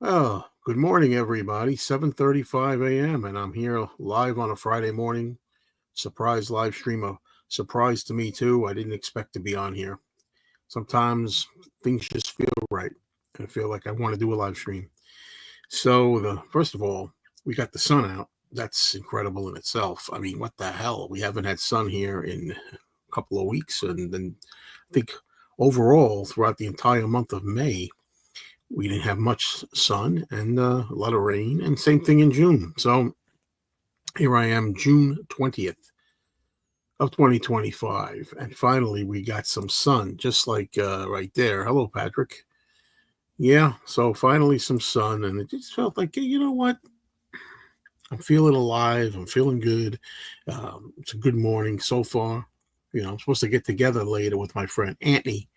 Oh, good morning, everybody. 7:35 a.m. and I'm here live on a Friday morning. Surprise live stream. A surprise to me too. I didn't expect to be on here. Sometimes things just feel right, and I feel like I want to do a live stream. So the first of all, we got the sun out. That's incredible in itself. I mean, what the hell? We haven't had sun here in a couple of weeks, and then I think overall throughout the entire month of May we didn't have much sun and a lot of rain, and same thing in June. So here I am, June 20th of 2025, and finally we got some sun, just like right there. Hello, Patrick. Yeah, so finally some sun, and it just felt like, hey, you know what? I'm feeling alive. I'm feeling good. It's a good morning so far. I'm supposed to get together later with my friend Anthony,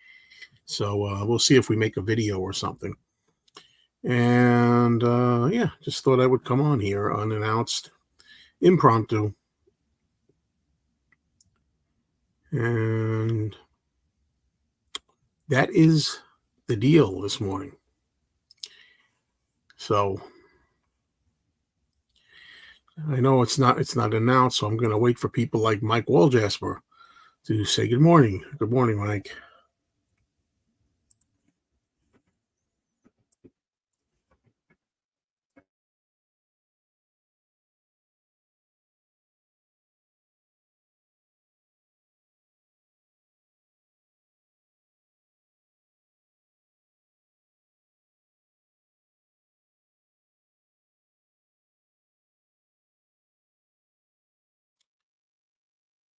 so we'll see if we make a video or something. And yeah, just thought I would come on here unannounced, impromptu. And that is the deal this morning. So I know it's not announced, so I'm gonna wait for people like Mike Waljasper to say good morning. Good morning, Mike.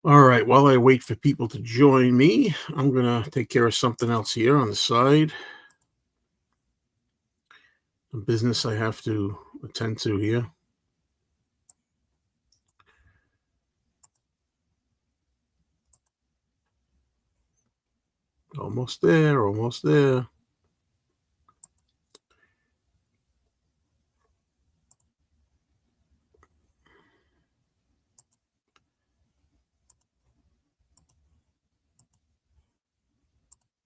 All right, while I wait for people to join me, I'm gonna take care of something else here on the side. A business I have to attend to here. Almost there, almost there.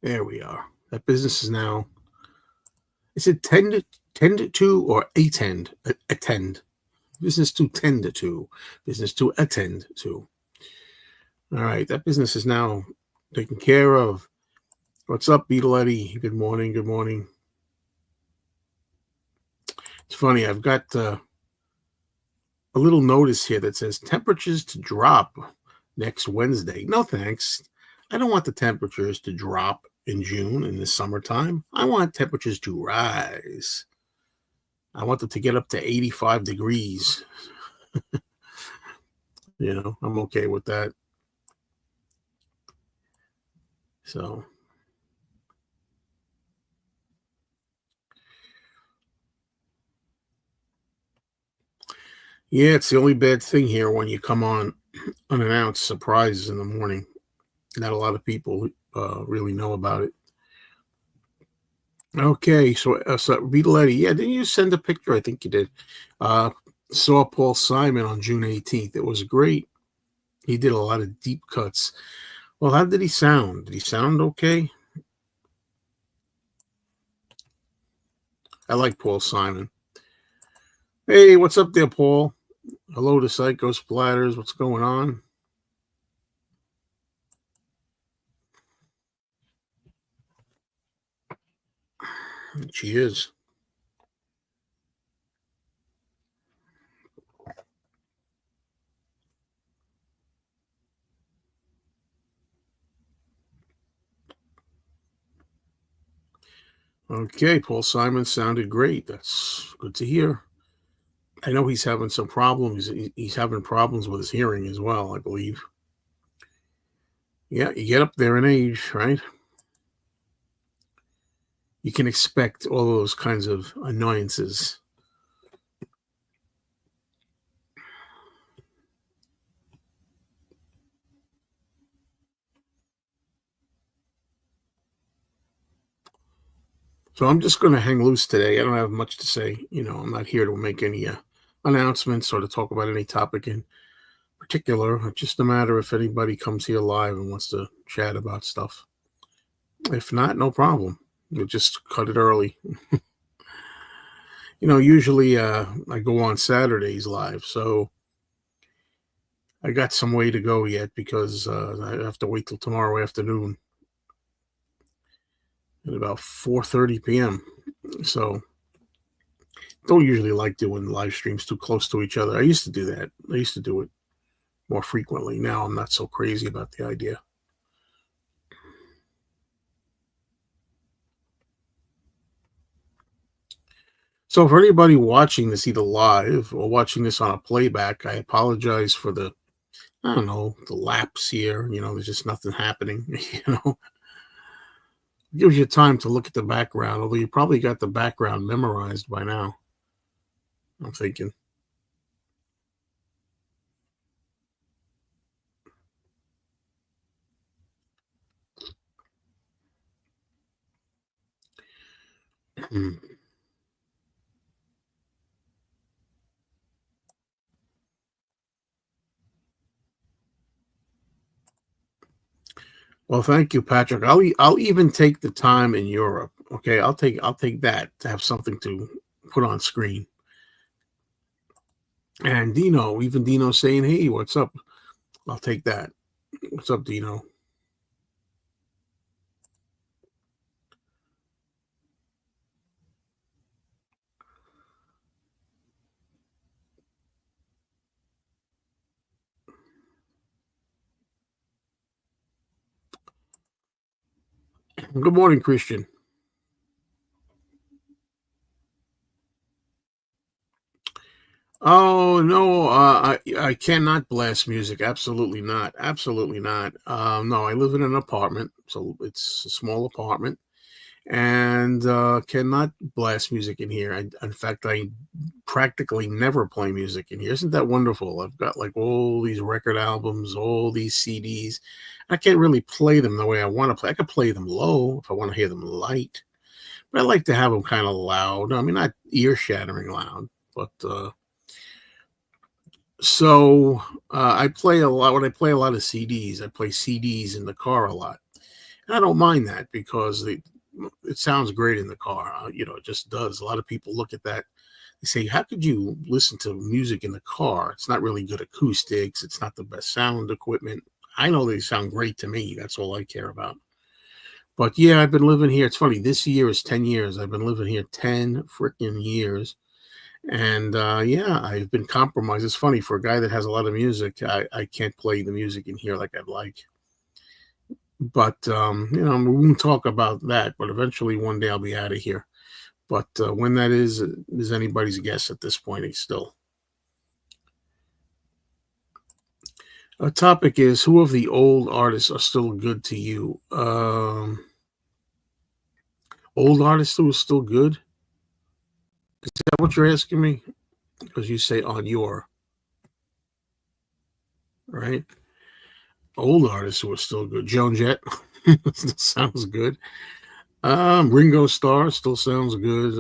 There we are. That business is now, is it tend to or attend? Attend. Business to tend to. Business to attend to. All right. That business is now taken care of. What's up, Beetle Eddie? Good morning. Good morning. It's funny. I've got a little notice here that says temperatures to drop next Wednesday. No thanks. I don't want the temperatures to drop in June in the summertime. I want temperatures to rise. I want them to get up to 85 degrees. I'm okay with that. So, yeah, it's the only bad thing here when you come on unannounced surprises in the morning. Not a lot of people really know about it. Okay, so Vitoletti, yeah, didn't you send a picture? I think you did. Uh, saw Paul Simon on June 18th. It was great. He did a lot of deep cuts. Well, how did he sound? Did he sound okay? I like Paul Simon. Hey, what's up there, Paul? Hello to Psycho Splatters. What's going on? She is. Okay, Paul Simon sounded great. That's good to hear. I know he's having some problems. He's having problems with his hearing as well, I believe. Yeah, you get up there in age, right? You can expect all those kinds of annoyances. So I'm just going to hang loose today. I don't have much to say. I'm not here to make any announcements or to talk about any topic in particular. It's just a matter if anybody comes here live and wants to chat about stuff. If not, no problem. We'll just cut it early. Usually I go on Saturdays live, so I got some way to go yet because I have to wait till tomorrow afternoon at about 4:30 p.m. So don't usually like doing live streams too close to each other. I used to do that. I used to do it more frequently. Now I'm not so crazy about the idea. So for anybody watching this either live or watching this on a playback, I apologize for the I don't know, the lapse here. There's just nothing happening. Gives you time to look at the background, although you probably got the background memorized by now. I'm thinking. Well, thank you, Patrick. I'll even take the time in Europe. Okay, I'll take that to have something to put on screen. And Dino, even Dino saying, "Hey, what's up?" I'll take that. What's up, Dino? Good morning, Christian. Oh no, I cannot blast music. Absolutely not. Absolutely not. No, I live in an apartment, so it's a small apartment, and cannot blast music in here. In fact, I practically never play music in here. Isn't that wonderful? I've got like all these record albums, all these CDs. I can't really play them the way I want to play. I could play them low if I want to hear them light, but I like to have them kind of loud. I mean, not ear shattering loud, but so I play a lot. When I play a lot of CDs, I play CDs in the car a lot. And I don't mind that because it sounds great in the car. It just does. A lot of people look at that. They say, "How could you listen to music in the car? It's not really good acoustics. It's not the best sound equipment." I know they sound great to me. That's all I care about. But yeah, I've been living here. It's funny. This year is 10 years. I've been living here 10 freaking years. And yeah, I've been compromised. It's funny for a guy that has a lot of music. I can't play the music in here like I'd like. But we won't talk about that. But eventually, one day I'll be out of here. But when that is anybody's guess at this point. It's still. A topic is who of the old artists are still good to you? Old artists who are still good? Is that what you're asking me? Because you say on your right. Old artists who are still good. Joan Jett still sounds good. Ringo Starr still sounds good.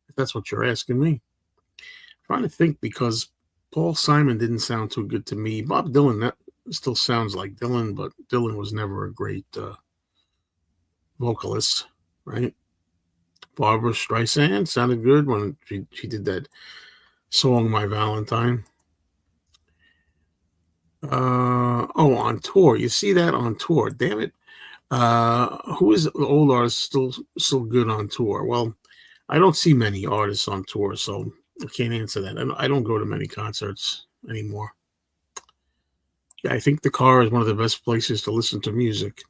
If that's what you're asking me. I'm trying to think because Paul Simon didn't sound too good to me. Bob Dylan, that still sounds like Dylan, but Dylan was never a great vocalist, right? Barbara Streisand sounded good when she did that song "My Valentine." On tour. You see that on tour? Damn it! Who is the old artist still good on tour? Well, I don't see many artists on tour, so I can't answer that. I don't go to many concerts anymore. Yeah, I think the car is one of the best places to listen to music.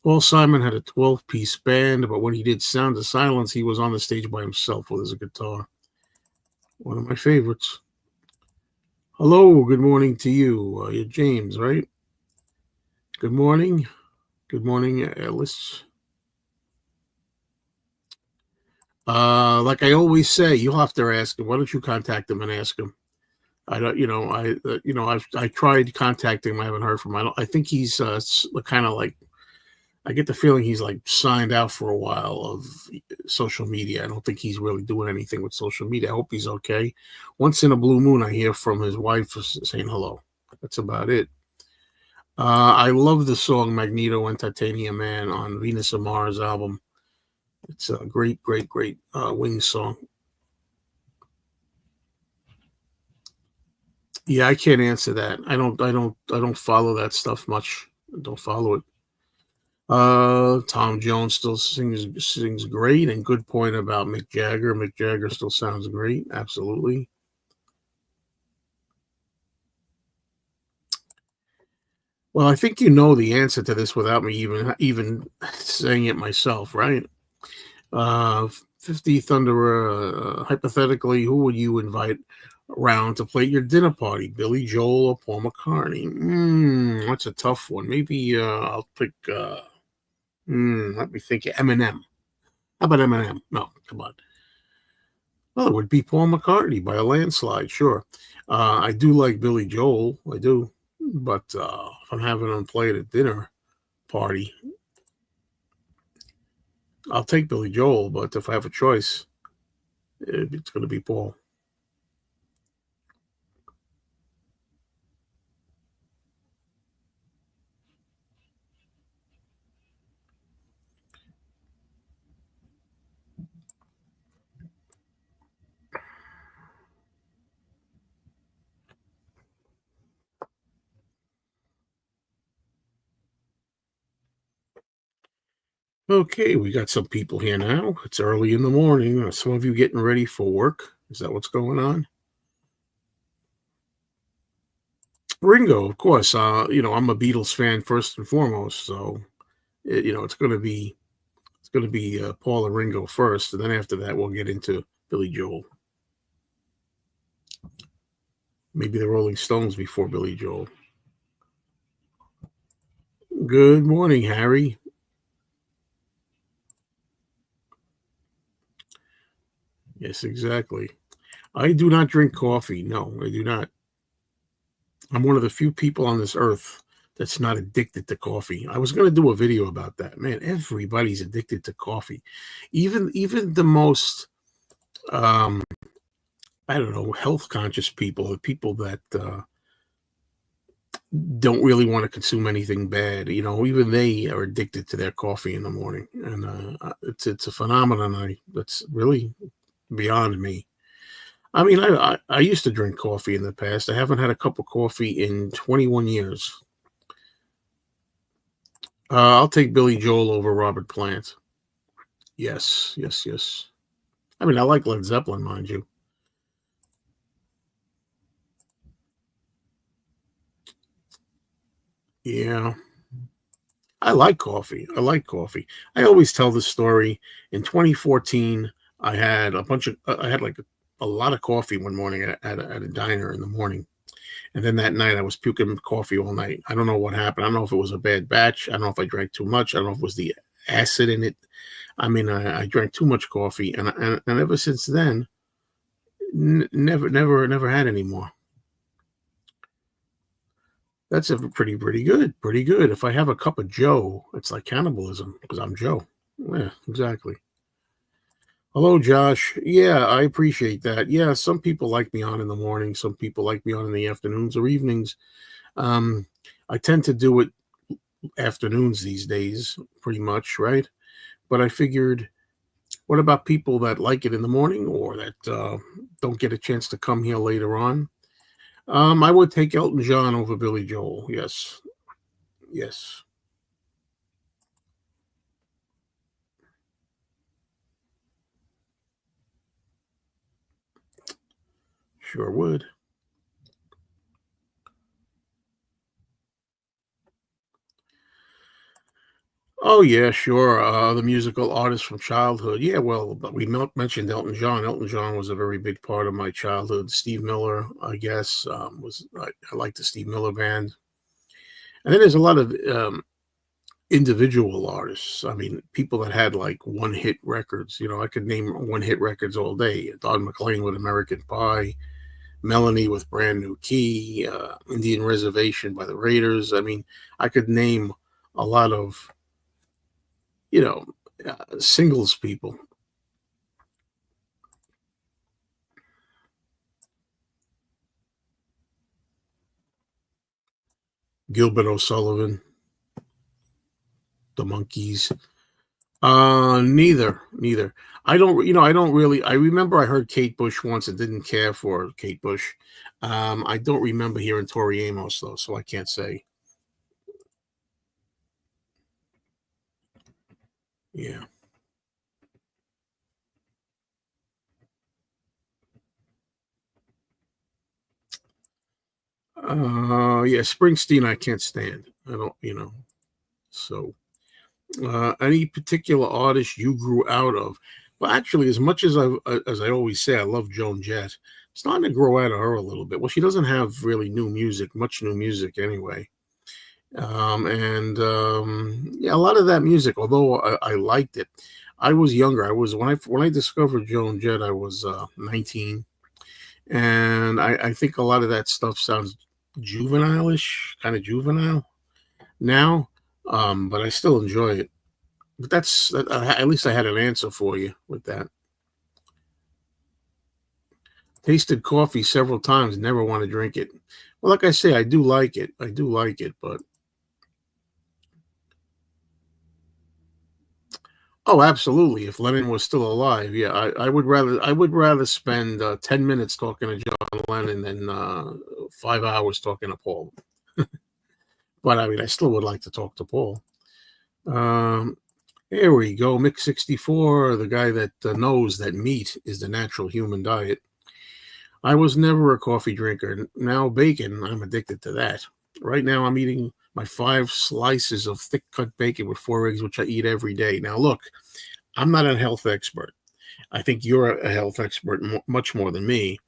Paul Simon had a 12-piece band, but when he did Sound of Silence, he was on the stage by himself with his guitar. One of my favorites. Hello, good morning to you. You're James, right? Good morning. Good morning, Ellis. Like I always say, you'll have to ask him. Why don't you contact him and ask him? I don't, I tried contacting him. I haven't heard from him. I think he's kind of like, I get the feeling he's like signed out for a while of social media. I don't think he's really doing anything with social media. I hope he's okay. Once in a blue moon, I hear from his wife saying hello. That's about it. I love the song Magneto and Titanium Man on Venus and Mars album. It's a great, great, great Wings song. Yeah, I can't answer that. I don't follow that stuff much. I don't follow it. Tom Jones still sings great, and good point about Mick Jagger. Mick Jagger still sounds great. Absolutely. Well, I think you know the answer to this without me even saying it myself, right? 50 Thunderer, hypothetically, who would you invite around to play your dinner party? Billy Joel or Paul McCartney? That's a tough one. Maybe I'll pick, let me think, Eminem. How about Eminem? No, come on. Well, it would be Paul McCartney by a landslide, sure. I do like Billy Joel, I do. But if I'm having him play at a dinner party, I'll take Billy Joel. But if I have a choice, it's going to be Paul. Okay, we got some people here now. It's early in the morning. Some of you getting ready for work. Is that what's going on? Ringo, of course. I'm a Beatles fan first and foremost, so it's going to be Paul and Ringo first, and then after that we'll get into Billy Joel. Maybe the Rolling Stones before Billy Joel. Good morning, Harry. Yes, exactly. I do not drink coffee. No, I do not. I'm one of the few people on this earth that's not addicted to coffee. I was going to do a video about that. Man, everybody's addicted to coffee. Even the most um I don't know, health conscious people, the people that don't really want to consume anything bad, even they are addicted to their coffee in the morning. And it's a phenomenon that's really beyond me. I mean, I used to drink coffee in the past. I haven't had a cup of coffee in 21 years. I'll take Billy Joel over Robert Plant. Yes, yes, yes. I mean, I like Led Zeppelin, mind you. Yeah, I like coffee. I like coffee. I always tell this story. In 2014, I had like a lot of coffee one morning at a diner in the morning. And then that night I was puking coffee all night. I don't know what happened. I don't know if it was a bad batch. I don't know if I drank too much. I don't know if it was the acid in it. I mean, I drank too much coffee, and ever since then, never had any more. That's a pretty good, pretty good. If I have a cup of Joe, it's like cannibalism because I'm Joe. Yeah, exactly. Hello, Josh. Yeah, I appreciate that. Yeah, some people like me on in the morning. Some people like me on in the afternoons or evenings. Um, I tend to do it afternoons these days, pretty much, right? But I figured, what about people that like it in the morning or that don't get a chance to come here later on? I would take Elton John over Billy Joel. Yes, yes, sure would. Oh yeah, sure. The musical artist from childhood. Yeah, well, but we mentioned Elton John. Elton John was a very big part of my childhood. Steve Miller, I guess, was I like the Steve Miller band. And then there's a lot of individual artists. I mean, people that had like one hit records. I could name one hit records all day. Don McLean with American Pie, Melanie with Brand New Key, Indian Reservation by the Raiders. I mean, I could name a lot of you know singles people. Gilbert O'Sullivan, the Monkees. Neither. I don't, I don't really. I remember I heard Kate Bush once and didn't care for Kate Bush. I don't remember hearing Tori Amos though, so I can't say. Yeah. Yeah, Springsteen I can't stand. I don't, so any particular artist you grew out of? Well, actually, as much as I always say, I love Joan Jett. Starting to grow out of her a little bit. Well, she doesn't have really much new music anyway. Yeah, a lot of that music, although I liked it, I was younger. I was when I discovered Joan Jett, I was 19, and I think a lot of that stuff sounds juvenile-ish, kind of juvenile now, but I still enjoy it. But at least I had an answer for you with that. Tasted coffee several times, never want to drink it. Well, like I say, I do like it. I do like it, but oh, absolutely. If Lennon was still alive, yeah, I would rather spend 10 minutes talking to John Lennon than 5 hours talking to Paul. But I mean, I still would like to talk to Paul. Um, Here we go. Mix 64, the guy that knows that meat is the natural human diet. I was never a coffee drinker. Now, bacon, I'm addicted to that. Right now, I'm eating my 5 slices of thick cut bacon with 4 eggs, which I eat every day. Now, look, I'm not a health expert. I think you're a health expert much more than me.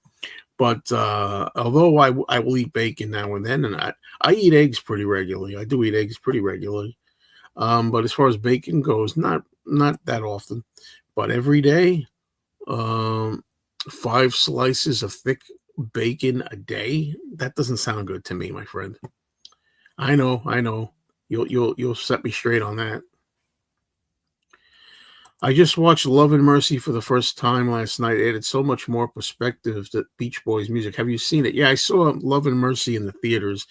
But although I will eat bacon now and then, and I eat eggs pretty regularly. I do eat eggs pretty regularly. But as far as bacon goes, not that often. But every day, um, 5 slices of thick bacon a day. That doesn't sound good to me, my friend. I know. You'll set me straight on that. I just watched Love and Mercy for the first time last night. It added so much more perspective to Beach Boys music. Have you seen it? Yeah, I saw Love and Mercy in the theaters.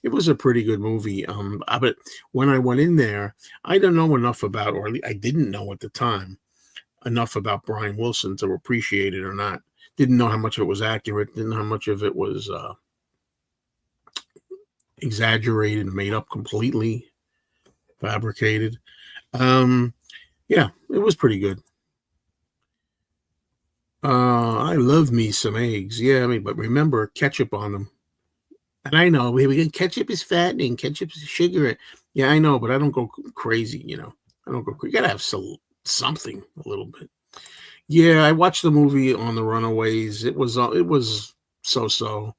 It was a pretty good movie. But when I went in there, I don't know enough about, or at least I didn't know at the time enough about Brian Wilson to appreciate it or not. Didn't know how much of it was accurate. Didn't know how much of it was exaggerated, made up completely, fabricated. Um, yeah, it was pretty good. I love me some eggs. Yeah, I mean, but remember ketchup on them. And I know ketchup is fattening, ketchup is sugar. Yeah, I know, but I don't go crazy. I don't go. You gotta have something a little bit. Yeah, I watched the movie on the Runaways. It was so so.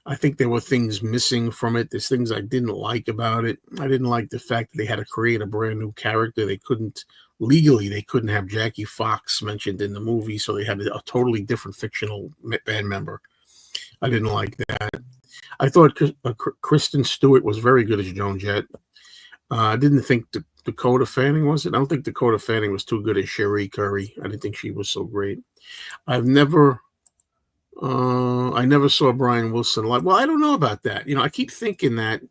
I think there were things missing from it. There's things I didn't like about it. I didn't like the fact that they had to create a brand new character. They couldn't have Jackie Fox mentioned in the movie, so they had a totally different fictional band member. I didn't like that. I thought Kristen Stewart was very good as Joan Jett. I didn't think Dakota Fanning was it. I don't think Dakota Fanning was too good as Sherry Curry. I didn't think she was so great. I've never I never saw Brian Wilson live. Well, I don't know about that. I keep thinking that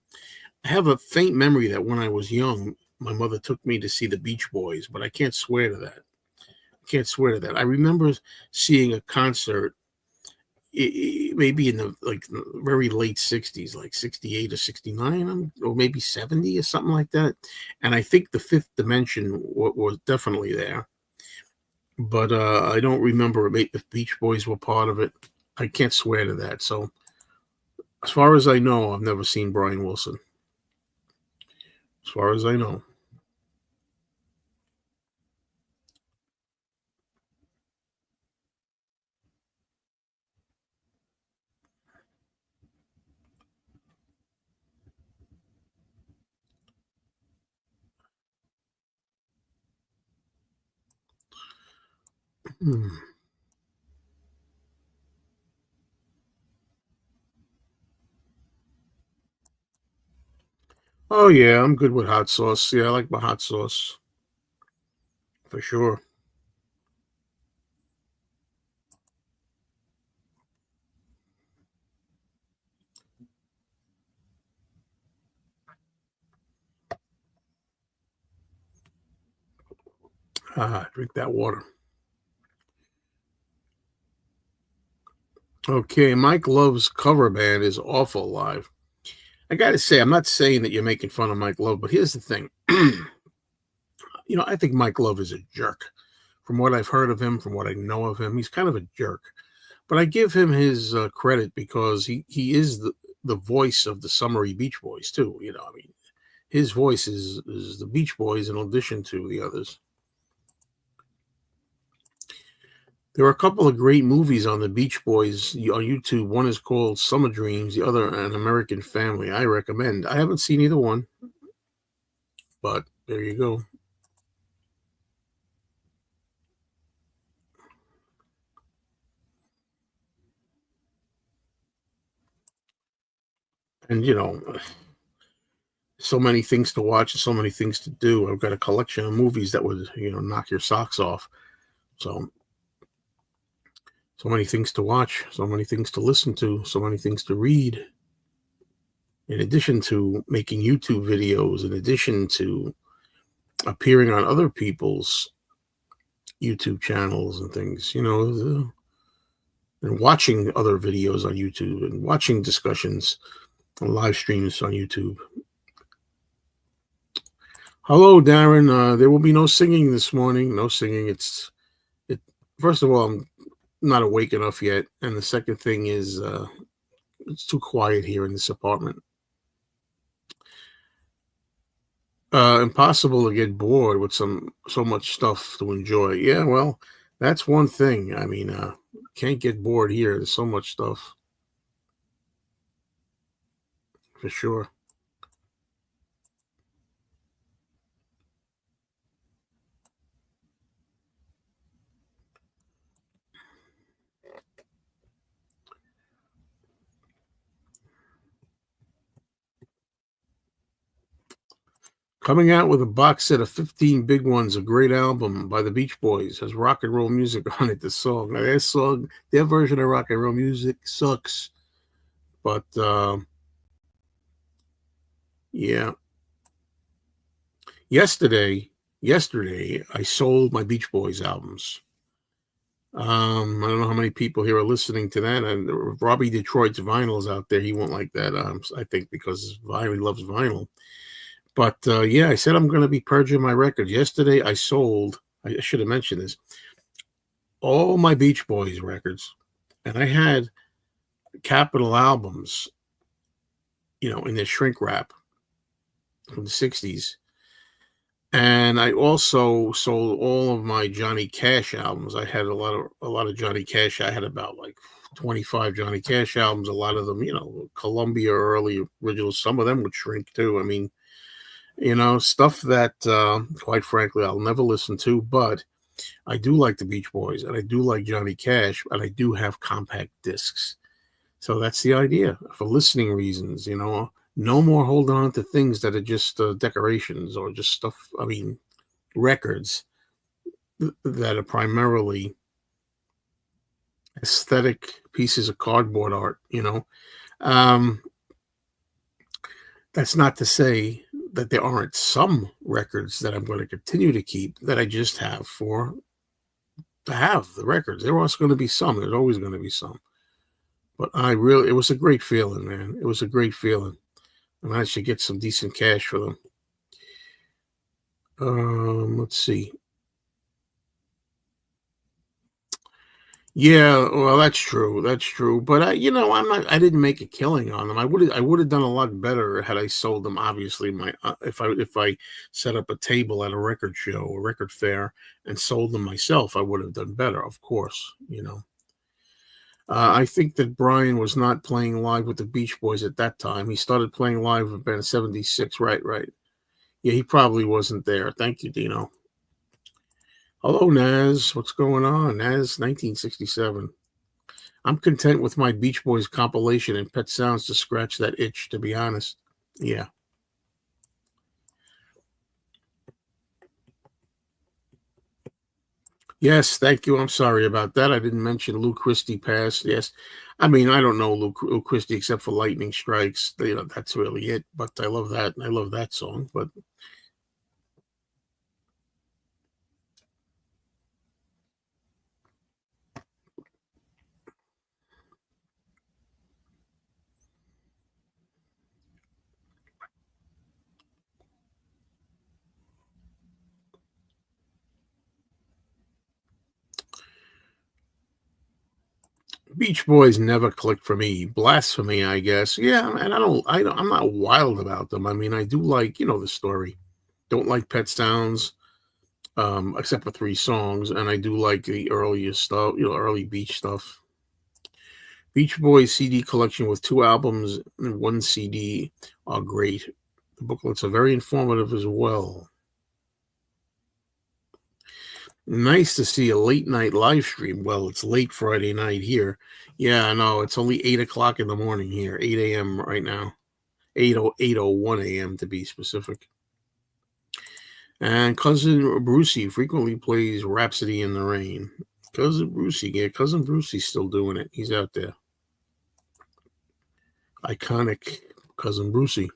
I have a faint memory that when I was young, my mother took me to see the Beach Boys, but I can't swear to that. I can't swear to that. I remember seeing a concert, maybe in the very late '60s, like '68 or '69, or maybe '70 or something like that. And I think the Fifth Dimension was definitely there, but I don't remember if Beach Boys were part of it. I can't swear to that. So as far as I know, I've never seen Brian Wilson. As far as I know. Hmm. Oh yeah, I'm good with hot sauce. Yeah, I like my hot sauce for sure. Drink that water. Okay, Mike Love's cover band is awful live. I gotta say, I'm not saying that you're making fun of Mike Love, but here's the thing. I think Mike Love is a jerk. From what I've heard of him, from what I know of him, he's kind of a jerk. But I give him his credit because he is the voice of the Summery Beach Boys too. I mean, his voice is the Beach Boys in addition to the others. There are a couple of great movies on the Beach Boys on YouTube. One is called Summer Dreams, the other An American Family. I recommend. I haven't seen either one, but there you go. And so many things to watch and so many things to do. I've got a collection of movies that would, knock your socks off. So many things to watch, so many things to listen to, so many things to read. In addition to making YouTube videos, in addition to appearing on other people's YouTube channels and things, and watching other videos on YouTube and watching discussions and live streams on YouTube. Hello, Darren. There will be no singing this morning. No singing. It. First of all, I'm not awake enough yet, and the second thing is it's too quiet here in this apartment. Impossible to get bored with so much stuff to enjoy. Yeah, well, that's one thing. I mean, can't get bored here. There's so much stuff for sure. Coming out with a box set of 15 big ones, a great album by the Beach Boys, has rock and roll music on it. The song, their version of rock and roll music sucks. But yeah, yesterday, I sold my Beach Boys albums. I don't know how many people here are listening to that. And Robbie Detroit's vinyls out there, he won't like that. I think because he loves vinyl. But yeah, I said I'm going to be purging my records. Yesterday, I sold. I should have mentioned this. All my Beach Boys records, and I had Capitol albums, in their shrink wrap from the '60s. And I also sold all of my Johnny Cash albums. I had a lot of Johnny Cash. I had about like 25 Johnny Cash albums. A lot of them, Columbia early originals. Some of them would shrink too. I mean, stuff that, quite frankly, I'll never listen to. But I do like the Beach Boys, and I do like Johnny Cash, and I do have compact discs. So that's the idea for listening reasons. No more holding on to things that are just decorations or just stuff. I mean, records that are primarily aesthetic pieces of cardboard art. Um, that's not to say that there aren't some records that I'm going to continue to keep that I just have to have the records. There was going to be some. There's always going to be some. But it was a great feeling, man. It was a great feeling. I managed to get some decent cash for them. Let's see. Yeah, well, that's true. That's true. But I didn't make a killing on them. I would have done a lot better had I sold them. Obviously, if I set up a table at a record show or record fair and sold them myself, I would have done better. Of course. I think that Brian was not playing live with the Beach Boys at that time. He started playing live in band '76. Right, right. Yeah, he probably wasn't there. Thank you, Dino. Hello, Naz. What's going on? Naz, 1967. I'm content with my Beach Boys compilation and Pet Sounds to scratch that itch, to be honest. Yeah. Yes, thank you. I'm sorry about that. I didn't mention Lou Christie passed. Yes. I mean, I don't know Lou Christie except for Lightning Strikes. That's really it. But I love that. I love that song. But Beach Boys never clicked for me. Blasphemy, I guess. Yeah, and I'm not wild about them. I mean, I do like, the story. Don't like Pet Sounds, except for 3 songs, and I do like the earliest stuff, early beach stuff. Beach Boys CD collection with 2 albums and 1 CD are great. The booklets are very informative as well. Nice to see a late night live stream. Well, it's late Friday night here. Yeah, no, it's only 8 o'clock in the morning here, 8 a.m. right now. 8:01 a.m. to be specific. And Cousin Brucey frequently plays Rhapsody in the Rain. Cousin Brucey's still doing it. He's out there. Iconic Cousin Brucey.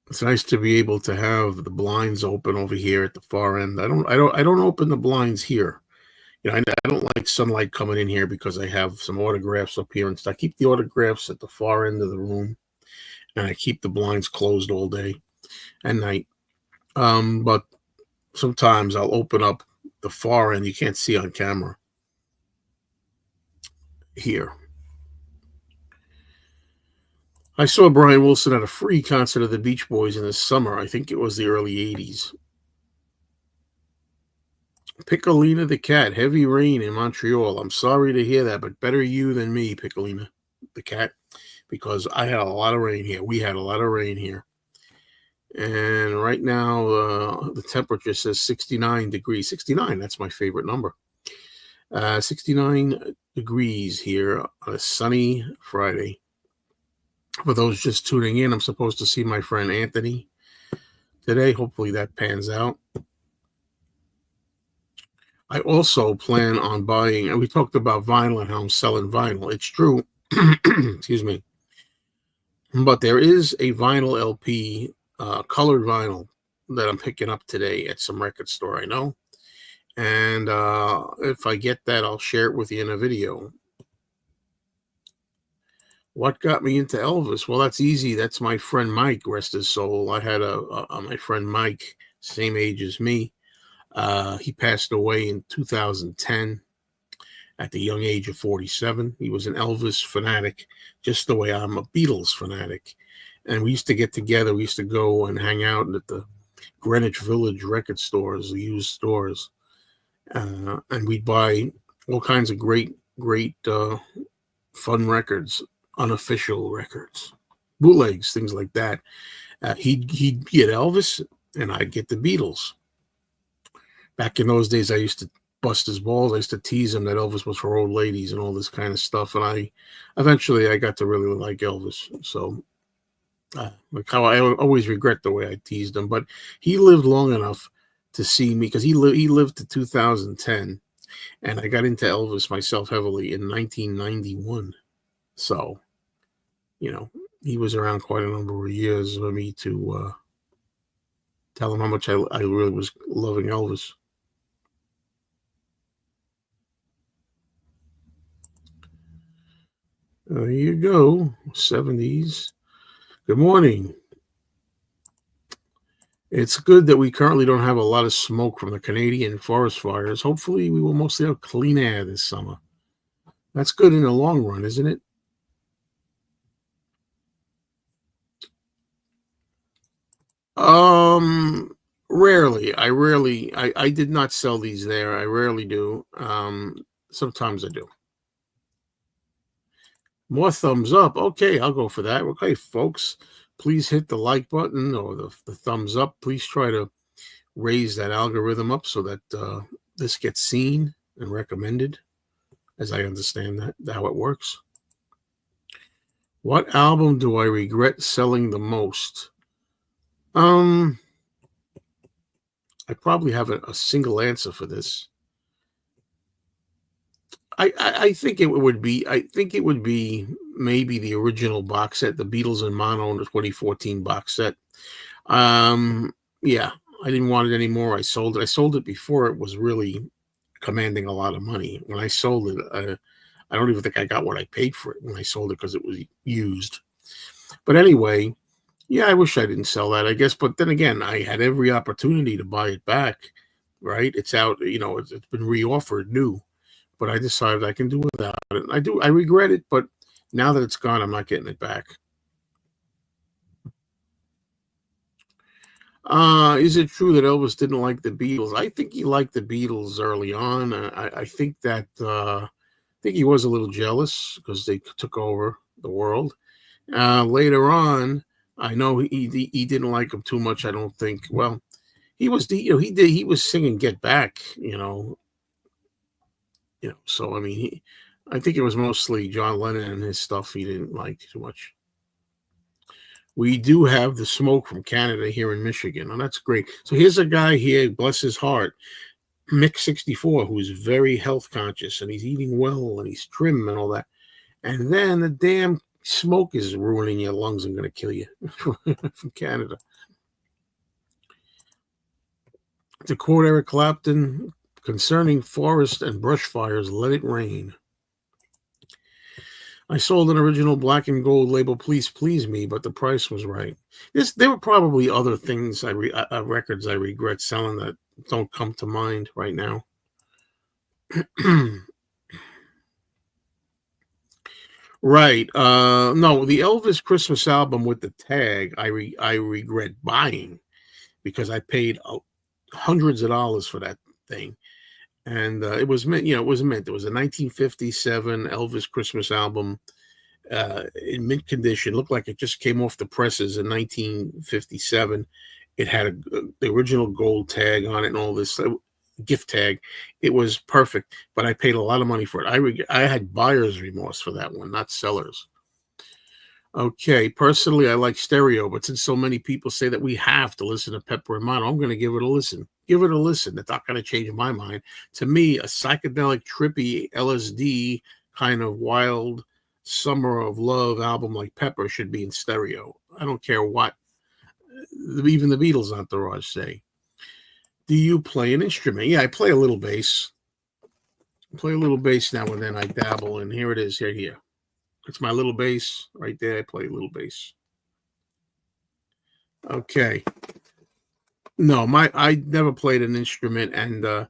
It's nice to be able to have the blinds open over here at the far end. I don't open the blinds here. I don't like sunlight coming in here because I have some autographs up here and stuff. I keep the autographs at the far end of the room, and I keep the blinds closed all day and night. But sometimes I'll open up the far end. You can't see on camera here. I saw Brian Wilson at a free concert of the Beach Boys in the summer. I think it was the early 80s. Piccolina the cat, heavy rain in Montreal. I'm sorry to hear that, but better you than me, Piccolina the cat, because I had a lot of rain here. We had a lot of rain here. And right now, the temperature says 69 degrees. 69, that's my favorite number. 69 degrees here on a sunny Friday. For those just tuning in, I'm supposed to see my friend Anthony today. Hopefully that pans out. I also plan on buying, and we talked about vinyl and how I'm selling vinyl. It's true. Excuse me. But there is a vinyl LP, colored vinyl, that I'm picking up today at some record store I know. And if I get that, I'll share it with you in a video. What got me into Elvis? Well, that's easy. That's my friend Mike, rest his soul. I had my friend Mike, same age as me. He passed away in 2010 at the young age of 47. He was an Elvis fanatic, just the way I'm a Beatles fanatic. And we used to get together. We used to go and hang out at the Greenwich Village record stores, the used stores. And we'd buy all kinds of great fun records, unofficial records, bootlegs, things like that. He'd get Elvis, and I'd get the Beatles. Back in those days, I used to bust his balls. I used to tease him that Elvis was for old ladies and all this kind of stuff. And I eventually got to really like Elvis. So like how I always regret the way I teased him, but he lived long enough to see me, because he lived to 2010, and I got into Elvis myself heavily in 1991. So, he was around quite a number of years for me to tell him how much I really was loving Elvis. There you go, 70s. Good morning. It's good that we currently don't have a lot of smoke from the Canadian forest fires. Hopefully, we will mostly have clean air this summer. That's good in the long run, isn't it? Rarely. I did not sell these there. I rarely do. Sometimes I do. More thumbs up. Okay, I'll go for that. Okay, folks, please hit the like button or the thumbs up. Please try to raise that algorithm up so that this gets seen and recommended, as I understand how it works. What album do I regret selling the most? I probably have a single answer for this. I think it would be maybe the original box set, the Beatles in Mono, the 2014 box set. Yeah, I didn't want it anymore. I sold it. I sold it before it was really commanding a lot of money. When I sold it, I don't even think I got what I paid for it when I sold it, because it was used. But anyway, Yeah, I wish I didn't sell that, I guess, but then again, I had every opportunity to buy it back, right? It's out, it's been reoffered new, but I decided I can do without it. I regret it, but now that it's gone, I'm not getting it back. Is it true that Elvis didn't like the Beatles? I think he liked the Beatles early on. I think that I think he was a little jealous because they took over the world. Later on, I know he didn't like them too much. I don't think. Well, he was he was singing "Get Back," So I mean, I think it was mostly John Lennon and his stuff he didn't like too much. We do have the smoke from Canada here in Michigan. Oh, that's great. So here's a guy here, bless his heart, Mick 64, who's very health conscious and he's eating well and he's trim and all that. And then the damn smoke is ruining your lungs and going to kill you from Canada. To quote Eric Clapton, concerning forest and brush fires, let it rain. I sold an original black and gold label, Please Please Me, but the price was right. There were probably other things, records I regret selling that don't come to mind right now. Right. No, the Elvis Christmas album with the tag, I regret buying because I paid hundreds of dollars for that thing. And it was meant, it was meant. It was a 1957 Elvis Christmas album in mint condition. Looked like it just came off the presses in 1957. It had the original gold tag on it and all this gift tag. It was perfect, but I paid a lot of money for it. I had buyer's remorse for that one, not seller's. Okay, personally, I like stereo, but since so many people say that we have to listen to Pepper and Mono, I'm going to give it a listen. Give it a listen. It's not going to change my mind. To me, a psychedelic, trippy LSD kind of wild summer of love album like Pepper should be in stereo. I don't care what even the Beatles entourage say. Do you play an instrument? Yeah, I play a little bass. Play a little bass now and then. I dabble, and here it is, right here. It's my little bass right there. I play a little bass. Okay. No, I never played an instrument, and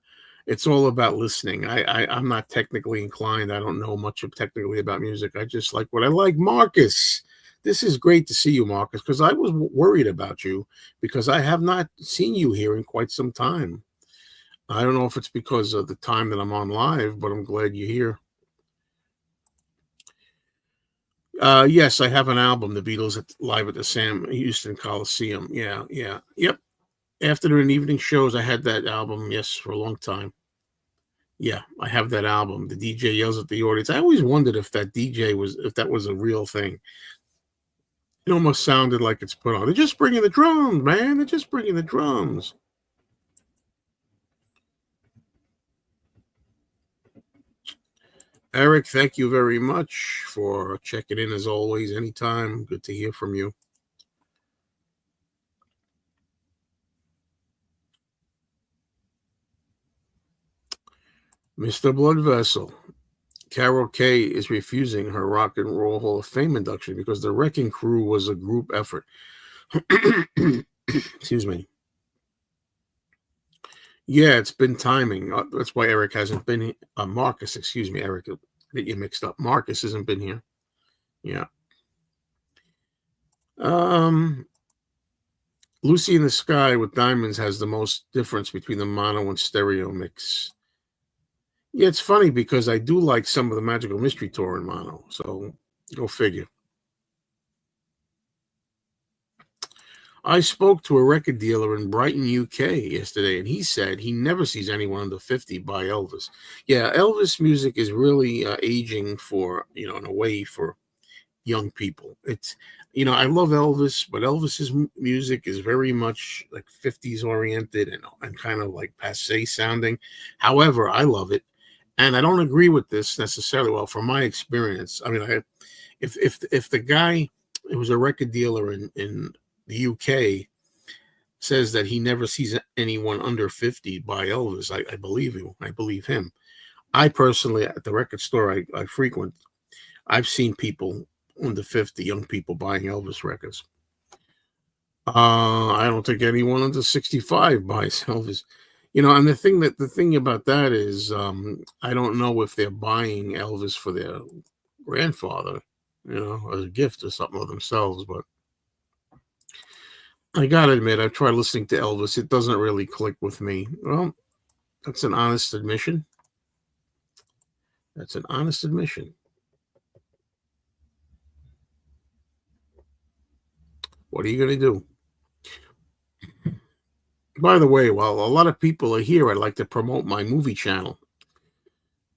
it's all about listening. I'm not technically inclined. I don't know much of technically about music. I just like what I like. Marcus, this is great to see you, Marcus, because I was worried about you because I have not seen you here in quite some time. I don't know if it's because of the time that I'm on live, but I'm glad you're here. Yes, I have an album, The Beatles live at the Sam Houston Coliseum. Yeah, yeah, yep. Afternoon evening shows, I had that album, yes, for a long time. Yeah, I have that album. The DJ yells at the audience. I always wondered if that was a real thing. It almost sounded like it's put on. They're just bringing the drums, man. They're just bringing the drums. Eric, thank you very much for checking in as always. Anytime. Good to hear from you. Mr. Blood Vessel. Carol Kay is refusing her Rock and Roll Hall of Fame induction because the Wrecking Crew was a group effort. Excuse me. Yeah, it's been timing. That's why Eric hasn't been here. Marcus, excuse me, Eric, that you mixed up. Marcus hasn't been here. Yeah. Lucy in the Sky with Diamonds has the most difference between the mono and stereo mix. Yeah, it's funny because I do like some of the Magical Mystery Tour in mono. So go figure. I spoke to a record dealer in Brighton, UK yesterday, and he said he never sees anyone under 50 buy Elvis. Yeah, Elvis music is really aging for, in a way for young people. It's, I love Elvis, but Elvis's music is very much like 50s oriented and kind of like passe sounding. However, I love it. And I don't agree with this necessarily. Well, from my experience, I mean, if the guy who was a record dealer in the UK says that he never sees anyone under 50 buy Elvis, I believe you. I believe him. I personally, at the record store I frequent, I've seen people under 50, young people buying Elvis records. I don't think anyone under 65 buys Elvis. And the thing about that is, I don't know if they're buying Elvis for their grandfather, as a gift or something of themselves. But I gotta admit, I've tried listening to Elvis. It doesn't really click with me. Well, that's an honest admission. That's an honest admission. What are you gonna do? By the way, while a lot of people are here, I'd like to promote my movie channel.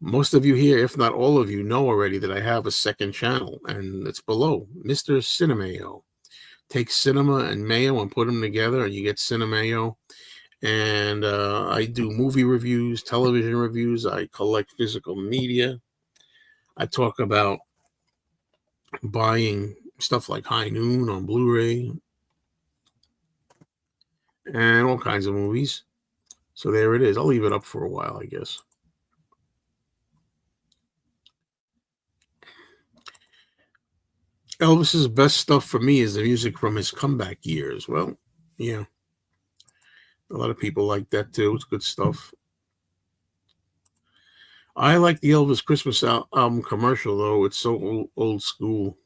Most of you here, if not all of you, know already that I have a second channel, and it's below, Mr. Cinemayo. Take cinema and mayo and put them together, and you get Cinemayo. And I do movie reviews, television reviews. I collect physical media. I talk about buying stuff like High Noon on Blu-ray and all kinds of movies. So there it is. I'll leave it up for a while, I guess. Elvis's best stuff for me is the music from his comeback years. Well, yeah, a lot of people like that too. It's good stuff. I like the Elvis Christmas album commercial, though. It's so old school.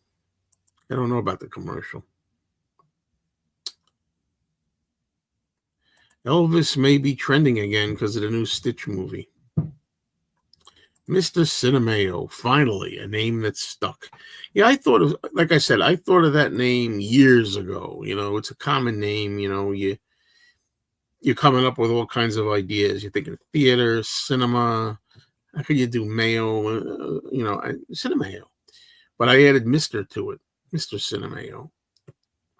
I don't know about the commercial. Elvis may be trending again because of the new Stitch movie. Mr. Cinemayo, finally, a name that stuck. Yeah, like I said, I thought of that name years ago. It's a common name. You're coming up with all kinds of ideas. You're thinking theater, cinema. How could you do Mayo? Cinemayo. But I added Mr. to it, Mr. Cinemayo.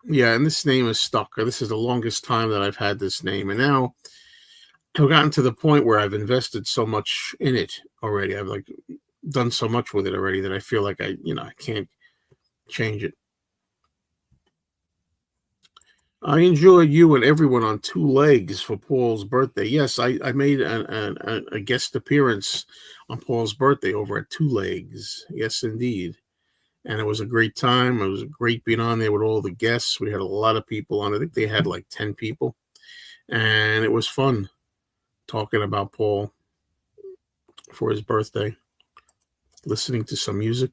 Yeah, and this name is stuck. This is the longest time that I've had this name, and now I've gotten to the point where I've invested so much in it already. I've like done so much with it already that I feel like I can't change it. I enjoyed you and everyone on Two Legs for Paul's birthday. Yes, I made a guest appearance on Paul's birthday over at Two Legs. Yes, indeed. And it was a great time. It was great being on there with all the guests. We had a lot of people on. I think they had like 10 people. And it was fun talking about Paul for his birthday, listening to some music.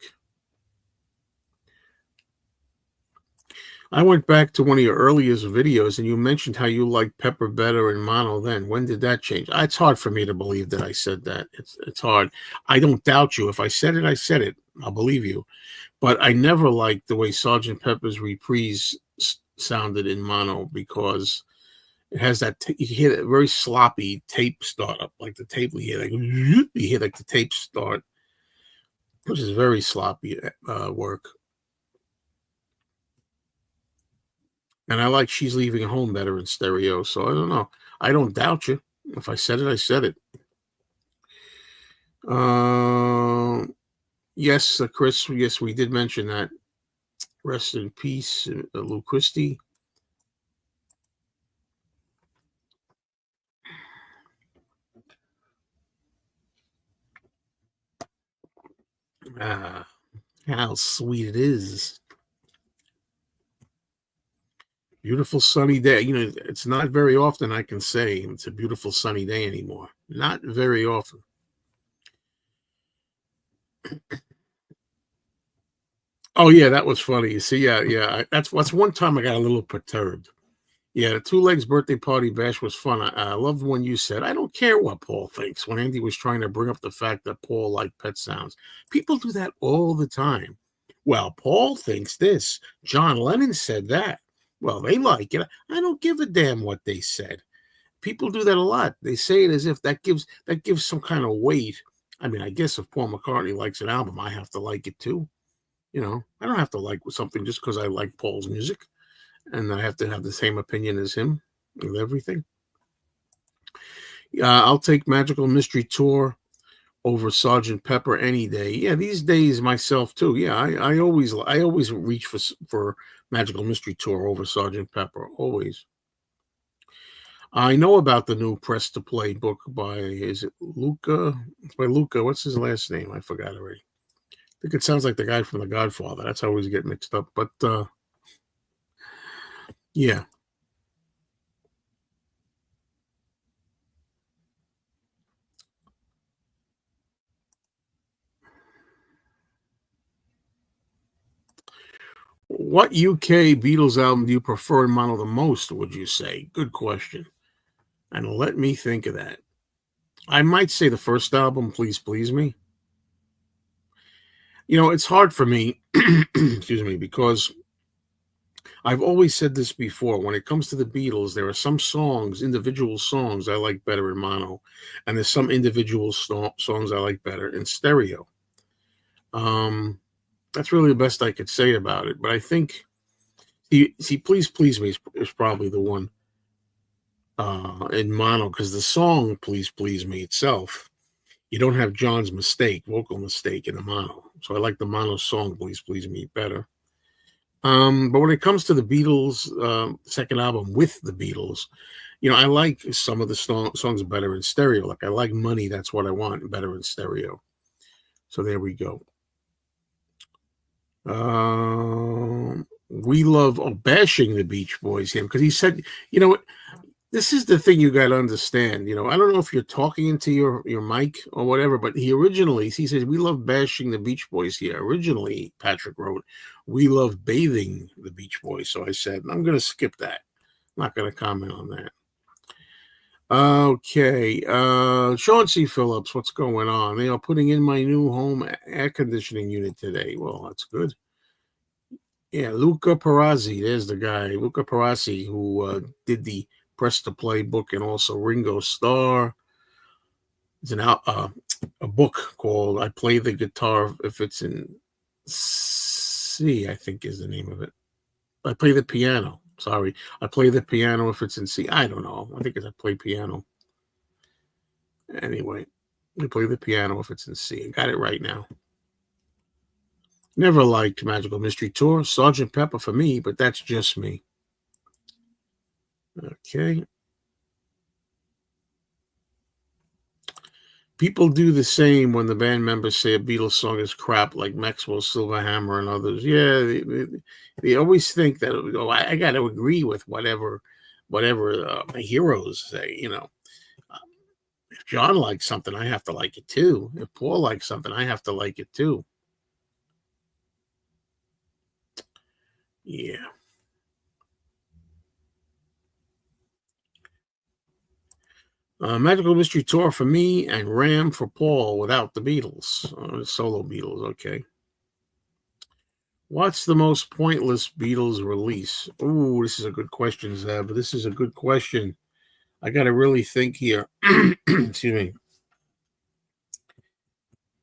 I went back to one of your earliest videos, and you mentioned how you liked Pepper better in mono then. When did that change? It's hard for me to believe that I said that. It's hard. I don't doubt you. If I said it, I said it. I'll believe you. But I never liked the way Sergeant Pepper's Reprise sounded in mono because it has that you hear that very sloppy tape startup, like the tape you hear like the tape start, which is very sloppy work. And I like She's Leaving Home better in stereo. So I don't know. I don't doubt you. If I said it, I said it. Yes, Chris. Yes, we did mention that. Rest in peace, Lou Christie. Ah, how sweet it is. Beautiful sunny day. It's not very often I can say it's a beautiful sunny day anymore. Not very often. Oh yeah, that was funny. You see, yeah. That's one time I got a little perturbed. Yeah, the Two Legs birthday party bash was fun. I loved when you said, "I don't care what Paul thinks." When Andy was trying to bring up the fact that Paul liked Pet Sounds, people do that all the time. Well, Paul thinks this. John Lennon said that. Well, they like it. I don't give a damn what they said. People do that a lot. They say it as if that gives some kind of weight. I mean, I guess if Paul McCartney likes an album, I have to like it too. I don't have to like something just because I like Paul's music, and I have to have the same opinion as him with everything. I'll take Magical Mystery Tour over Sergeant Pepper any day. Yeah, these days myself too. Yeah, I always reach for Magical Mystery Tour over Sergeant Pepper. Always. I know about the new press to play book by is it Luca? It's by Luca. What's his last name? I forgot already. I think it sounds like the guy from The Godfather. That's how I always get mixed up. But yeah. What UK Beatles album do you prefer in mono the most, would you say? Good question. And let me think of that. I might say the first album, Please Please Me. It's hard for me, excuse me, because I've always said this before. When it comes to the Beatles, there are some songs, individual songs, I like better in mono, and there's some individual songs I like better in stereo. That's really the best I could say about it. But I think, see, Please Please Me is probably the one in mono, because the song Please Please Me itself, you don't have John's vocal mistake in the mono. So I like the mono song Please Please Me better. But when it comes to the Beatles second album with the Beatles, I like some of the songs better in stereo. Like I like Money, That's What I Want, better in stereo. So there we go. We love bashing the Beach Boys here, because he said, what, this is the thing you got to understand. I don't know if you're talking into your mic or whatever, but he says, we love bashing the Beach Boys here. Originally, Patrick wrote, we love bathing the Beach Boys. So I said, I'm going to skip that. I'm not going to comment on that. Okay. Sean C. Phillips, what's going on? They are putting in my new home air conditioning unit today. Well, that's good. Yeah, Luca Perazzi. There's the guy, Luca Perazzi, who did the Press to Play book, and also Ringo Starr. It's a book called I Play the Guitar If It's in C, I think is the name of it. I play the piano. Sorry. I play the piano if it's in C. I don't know. I think it's I play piano. Anyway, I play the piano if it's in C. I got it right now. Never liked Magical Mystery Tour. Sgt. Pepper for me, but that's just me. Okay. People do the same when the band members say a Beatles song is crap, like Maxwell Silverhammer and others. Yeah, they always think that, I got to agree with whatever my heroes say. If John likes something, I have to like it too. If Paul likes something, I have to like it too. Yeah. Magical Mystery Tour for me, and Ram for Paul without the Beatles. Solo Beatles, okay. What's the most pointless Beatles release? Ooh, this is a good question, Zeb. This is a good question. I got to really think here. Excuse me.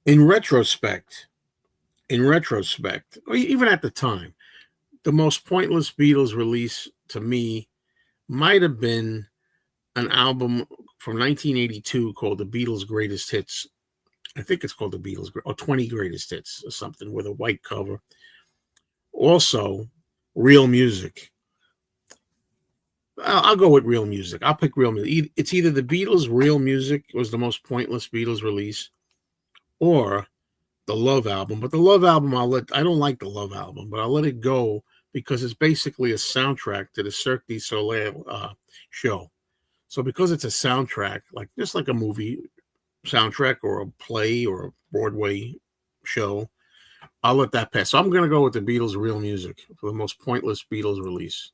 In retrospect, or even at the time, the most pointless Beatles release to me might have been an album from 1982 called The Beatles' Greatest Hits. I think it's called The Beatles, or 20 Greatest Hits or something, with a white cover. Also, Real Music. I'll go with Real Music. I'll pick Real Music. It's either the Beatles' Real Music was the most pointless Beatles release, or the Love album. But the Love album, I don't like the Love album, but I'll let it go because it's basically a soundtrack to the Cirque du Soleil show. So because it's a soundtrack, just like a movie soundtrack or a play or a Broadway show, I'll let that pass. So I'm going to go with the Beatles' Real Music for the most pointless Beatles release.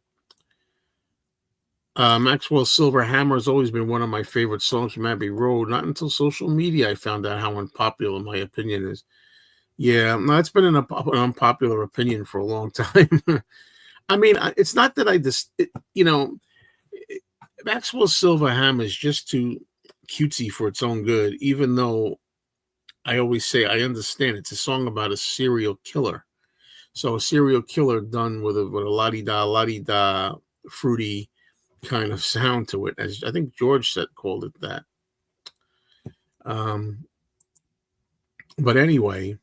Maxwell Silverhammer has always been one of my favorite songs from Abbey Road. Not until social media I found out how unpopular my opinion is. Yeah, no, it's been an unpopular opinion for a long time. I mean, it's not that I just, Maxwell Silverhammer is just too cutesy for its own good, even though I always say I understand it's a song about a serial killer. So a serial killer done with a la-di-da, fruity kind of sound to it, as I think George called it that. But anyway,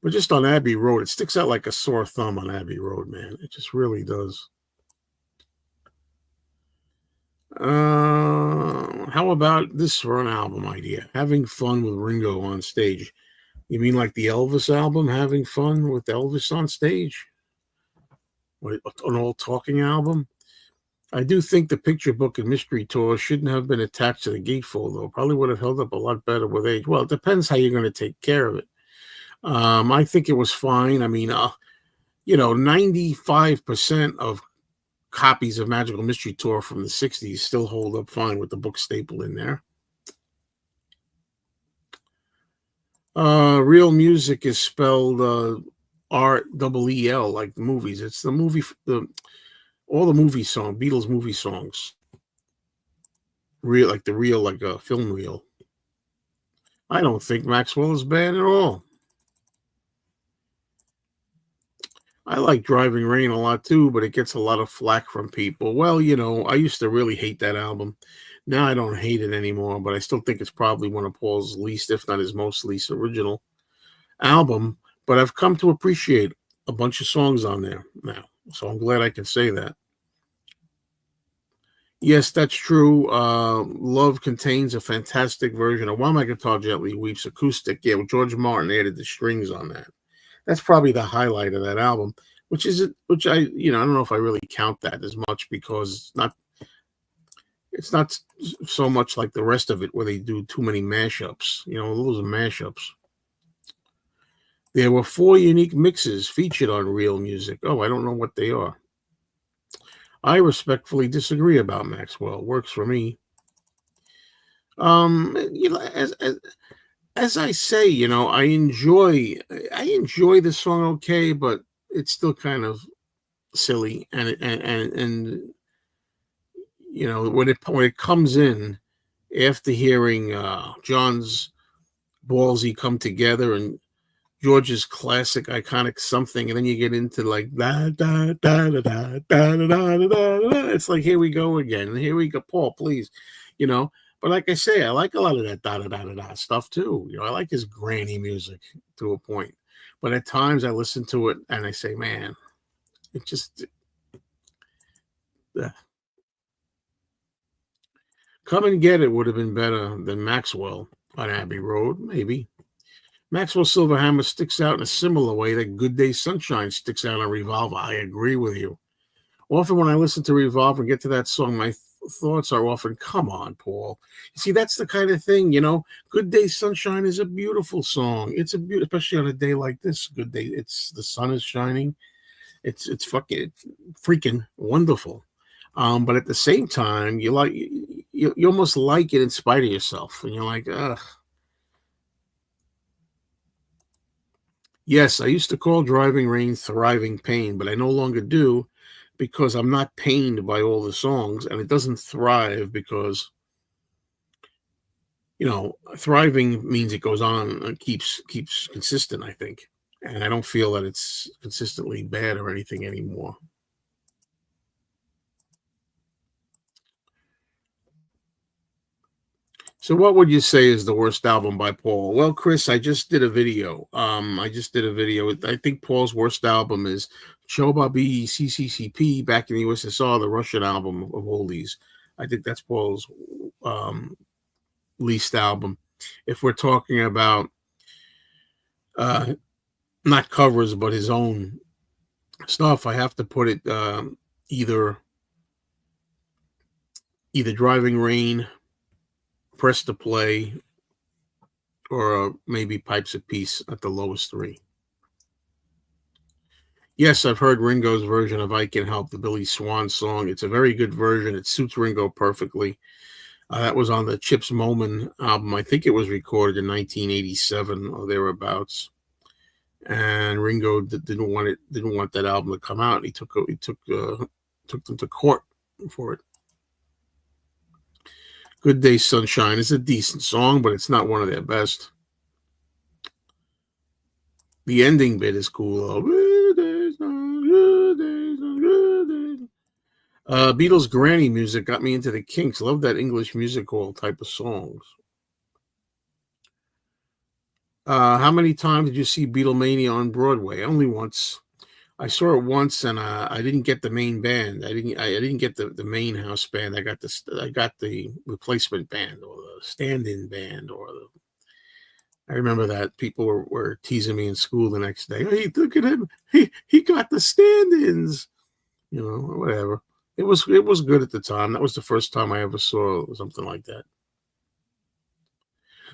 but just on Abbey Road, it sticks out like a sore thumb on Abbey Road, man. It just really does. How about this for an album idea? Having fun with Ringo on stage. You mean like the Elvis album, having fun with Elvis on stage? An all talking album? I do think the picture book and mystery tour shouldn't have been attached to the gatefold, though. Probably would have held up a lot better with age. Well, it depends how you're going to take care of it. I think it was fine. I mean, 95% of copies of Magical Mystery Tour from the 60s still hold up fine with the book stapled in there. Real music is spelled REEL, like the movies. It's the movie, all the movie Beatles movie songs. Real, like the real, like a film reel. I don't think Maxwell is bad at all. I like Driving Rain a lot too, but it gets a lot of flack from people. Well, I used to really hate that album. Now I don't hate it anymore, but I still think it's probably one of Paul's least, if not his most least original album. But I've come to appreciate a bunch of songs on there now. So I'm glad I can say that. Yes, that's true. Love contains a fantastic version of While My Guitar Gently Weeps acoustic. Yeah, George Martin added the strings on that. That's probably the highlight of that album, which I don't know if I really count that as much because it's not so much like the rest of it where they do too many mashups. Those are mashups. There were 4 unique mixes featured on Real Music. Oh, I don't know what they are. I respectfully disagree about Maxwell. Works for me. As I say, I enjoy the song okay, but it's still kind of silly, and when it comes in after hearing John's Ballsy Come Together and George's classic iconic something, and then you get into like da da da da da da da da da da. It's like, here we go again. Here we go, Paul, please, you know. But like I say, I like a lot of that da da da da da stuff too. I like his granny music to a point. But at times I listen to it and I say, man, it just uh, Come and Get It would have been better than Maxwell on Abbey Road, maybe. Maxwell Silverhammer sticks out in a similar way that Good Day Sunshine sticks out on Revolver. I agree with you. Often when I listen to Revolver and get to that song, my thoughts are often, come on, Paul. You see, that's the kind of thing, Good Day Sunshine is a beautiful song. It's especially on a day like this. Good day. The sun is shining. It's fucking freaking wonderful. But at the same time, you almost like it in spite of yourself. And you're like, ugh. Yes, I used to call Driving Rain Thriving Pain, but I no longer do because I'm not pained by all the songs, and it doesn't thrive because, thriving means it goes on and keeps consistent, I think. And I don't feel that it's consistently bad or anything anymore. So what would you say is the worst album by Paul? Well, Chris, I just did a video. I think Paul's worst album is Chobabi CCCP back in the USSR, the Russian album of oldies. I think that's Paul's um, least album. If we're talking about uh, not covers but his own stuff, I have to put it either Driving Rain, Press to Play, or maybe Pipes of Peace at the lowest 3. Yes, I've heard Ringo's version of I Can Help, the Billy Swan song. It's a very good version. It suits Ringo perfectly. That was on the Chips Moman album. I think it was recorded in 1987 or thereabouts. And Ringo didn't want that album to come out. He took them to court for it. Good Day Sunshine is a decent song, but it's not one of their best. The ending bit is cool, though. Beatles granny music got me into the Kinks. Love that English music hall type of songs. How many times did you see Beatlemania on Broadway? Only once. I saw it once, and I didn't get the main band. I didn't get the main house band. I got the replacement band or the stand-in band I remember that people were teasing me in school the next day. Hey, look at him. He got the stand-ins. Or whatever. It was good at the time. That was the first time I ever saw something like that.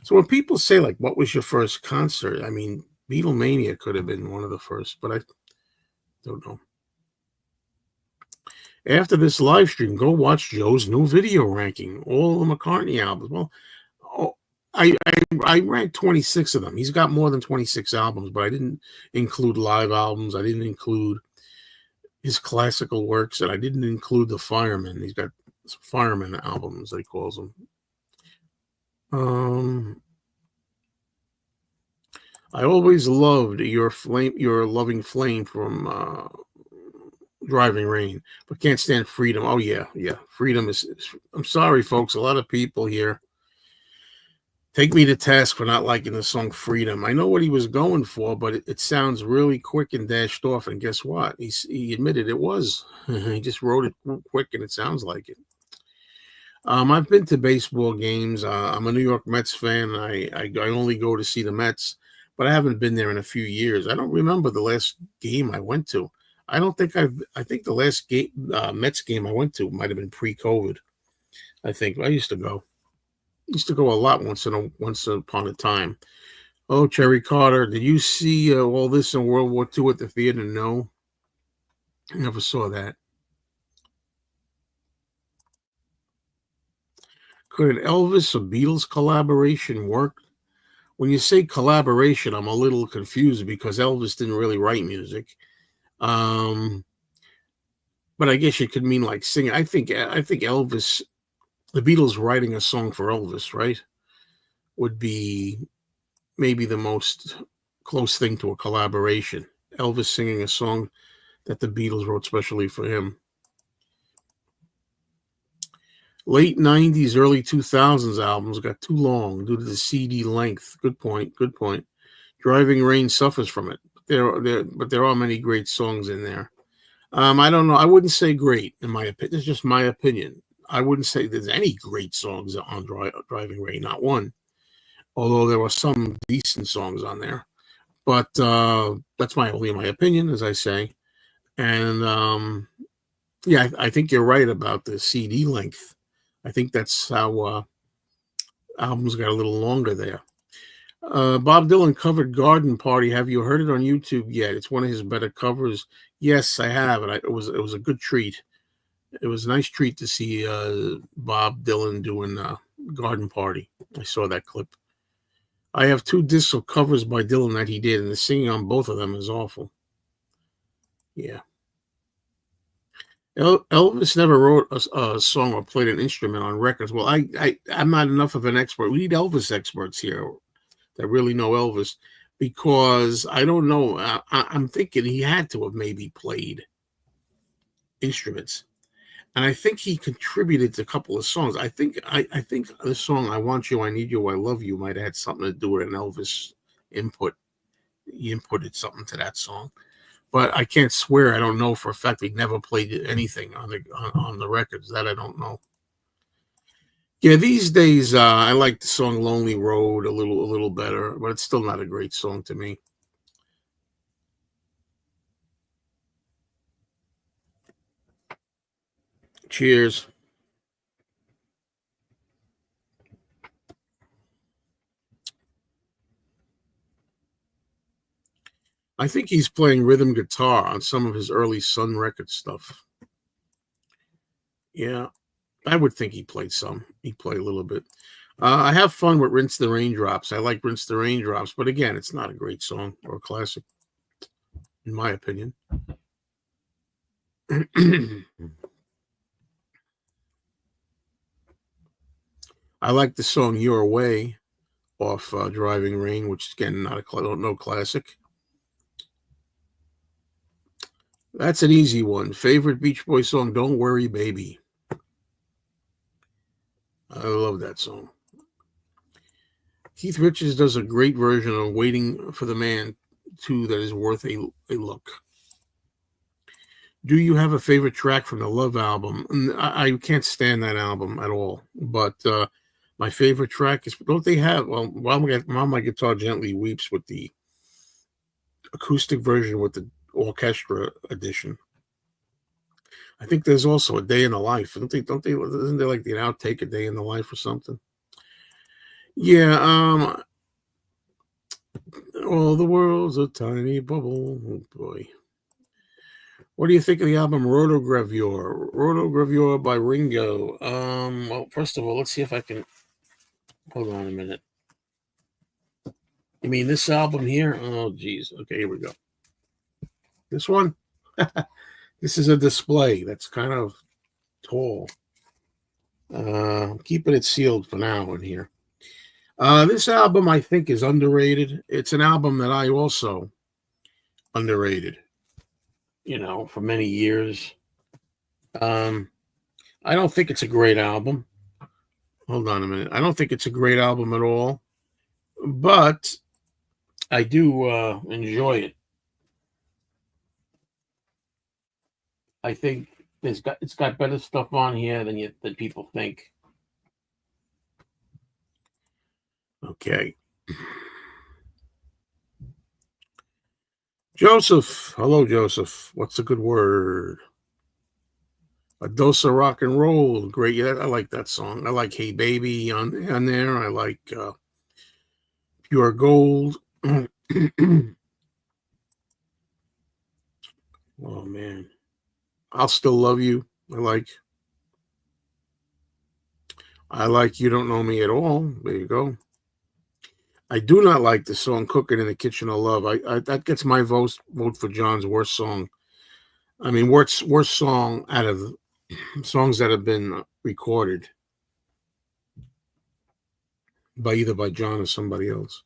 So when people say, like, what was your first concert? I mean, Beatlemania could have been one of the first, but Don't know. After this live stream, go watch Joe's new video ranking, all the McCartney albums. Well, oh, I ranked 26 of them. He's got more than 26 albums, but I didn't include live albums. I didn't include his classical works, and I didn't include the Fireman. He's got some Fireman albums, he calls them. I always loved your loving flame from Driving Rain, but can't stand Freedom. Oh yeah. Freedom is. I'm sorry, folks. A lot of people here take me to task for not liking the song Freedom. I know what he was going for, but it sounds really quick and dashed off. And guess what? He admitted it was. He just wrote it quick, and it sounds like it. I've been to baseball games. I'm a New York Mets fan. I only go to see the Mets, but I haven't been there in a few years. I don't remember the last game I went to. I don't think I think the last game Mets game I went to might have been pre-COVID. I think I used to go. Used to go a lot once upon a time. Oh, Cherry Carter, did you see all this in World War II at the theater? No, I never saw that. Could an Elvis or Beatles collaboration work? When you say collaboration, I'm a little confused because Elvis didn't really write music. But I guess it could mean like singing. I think Elvis, the Beatles writing a song for Elvis, right, would be maybe the most close thing to a collaboration. Elvis singing a song that the Beatles wrote specially for him. Late 90s, early 2000s albums got too long due to the CD length. Good point. Driving Rain suffers from it. But there are many great songs in there. I don't know. I wouldn't say great, in my opinion. It's just my opinion. I wouldn't say there's any great songs on Driving Rain, not one. Although there were some decent songs on there. But that's only my opinion, as I say. And yeah, I think you're right about the CD length. I think that's how albums got a little longer there. Bob Dylan covered Garden Party. Have you heard it on YouTube yet? It's one of his better covers. Yes, I have, and it was a good treat. It was a nice treat to see Bob Dylan doing Garden Party. I saw that clip. I have 2 discs of covers by Dylan that he did, and the singing on both of them is awful. Yeah. Elvis never wrote a song or played an instrument on records. Well, I'm not enough of an expert. We need Elvis experts here that really know Elvis, because I don't know. I'm thinking he had to have maybe played instruments, and I think he contributed to a couple of songs. I think the song "I Want You, I Need You, I Love You" might have had something to do with an Elvis input. He inputted something to that song. But I can't swear. I don't know for a fact he never played anything on the records. That I don't know. Yeah, these days I like the song "Lonely Road" a little better, but it's still not a great song to me. Cheers. I think he's playing rhythm guitar on some of his early Sun Records stuff. Yeah, I would think he played some. He played a little bit. I have fun with "Rinse the Raindrops." I like "Rinse the Raindrops," but again, it's not a great song or a classic, in my opinion. I like the song "Your Way" off Driving Rain, which again, not no classic. That's an easy one. Favorite Beach Boys song? "Don't Worry, Baby." I love that song. Keith Richards does a great version of "Waiting for the Man" too. That is worth a look. Do you have a favorite track from the Love album? I can't stand that album at all. But my favorite track is, don't they have? Well, While My Guitar Gently Weeps with the acoustic version with the orchestra edition. I think there's also "A Day in the Life." Don't they? Isn't there like the outtake "A Day in the Life" or something? Yeah. Oh, the world's a tiny bubble. Oh boy. What do you think of the album Rotogravure? Rotogravure by Ringo. Well, first of all, let's see if I can hold on a minute. You mean this album here? Oh, geez. Okay, here we go. This one? This is a display that's kind of tall. I'm keeping it sealed for now in here. This album, I think, is underrated. It's an album that I also underrated, for many years. Um, I don't think it's a great album. Hold on a minute. I don't think it's a great album at all, but I do enjoy it. I think it's got better stuff on here than people think. Okay. Joseph. Hello, Joseph. What's a good word? A dose of rock and roll. Great. Yeah, I like that song. I like Hey Baby on there. I like Pure Gold. Oh, man. I'll Still Love You. I like You Don't Know Me at All. There you go. I do not like the song Cooking in the Kitchen of Love. I that gets my vote for John's worst song. I mean, worst song out of songs that have been recorded by either by John or somebody else.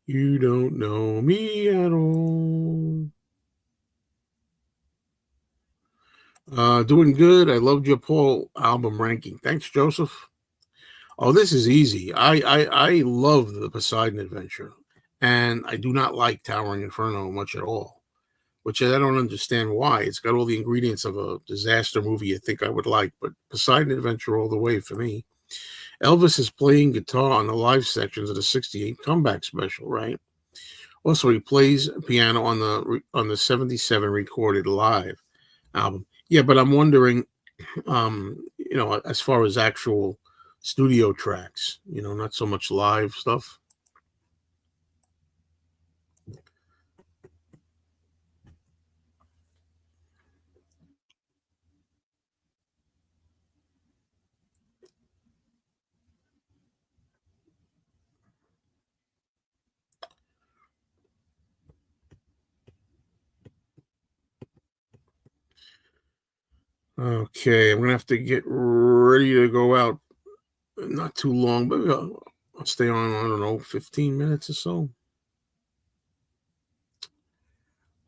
You don't know me at all. Doing good. I loved your Paul album ranking. Thanks, Joseph. Oh, this is easy. I love the Poseidon Adventure, and I do not like Towering Inferno much at all, which I don't understand why. It's got all the ingredients of a disaster movie you think I would like, but Poseidon Adventure all the way for me. Elvis is playing guitar on the live sections of the '68 comeback special, right? Also, he plays piano on the '77 recorded live album. Yeah, but I'm wondering, as far as actual studio tracks, not so much live stuff. Okay, I'm gonna have to get ready to go out. Not too long, but I'll stay on. I don't know, 15 minutes or so.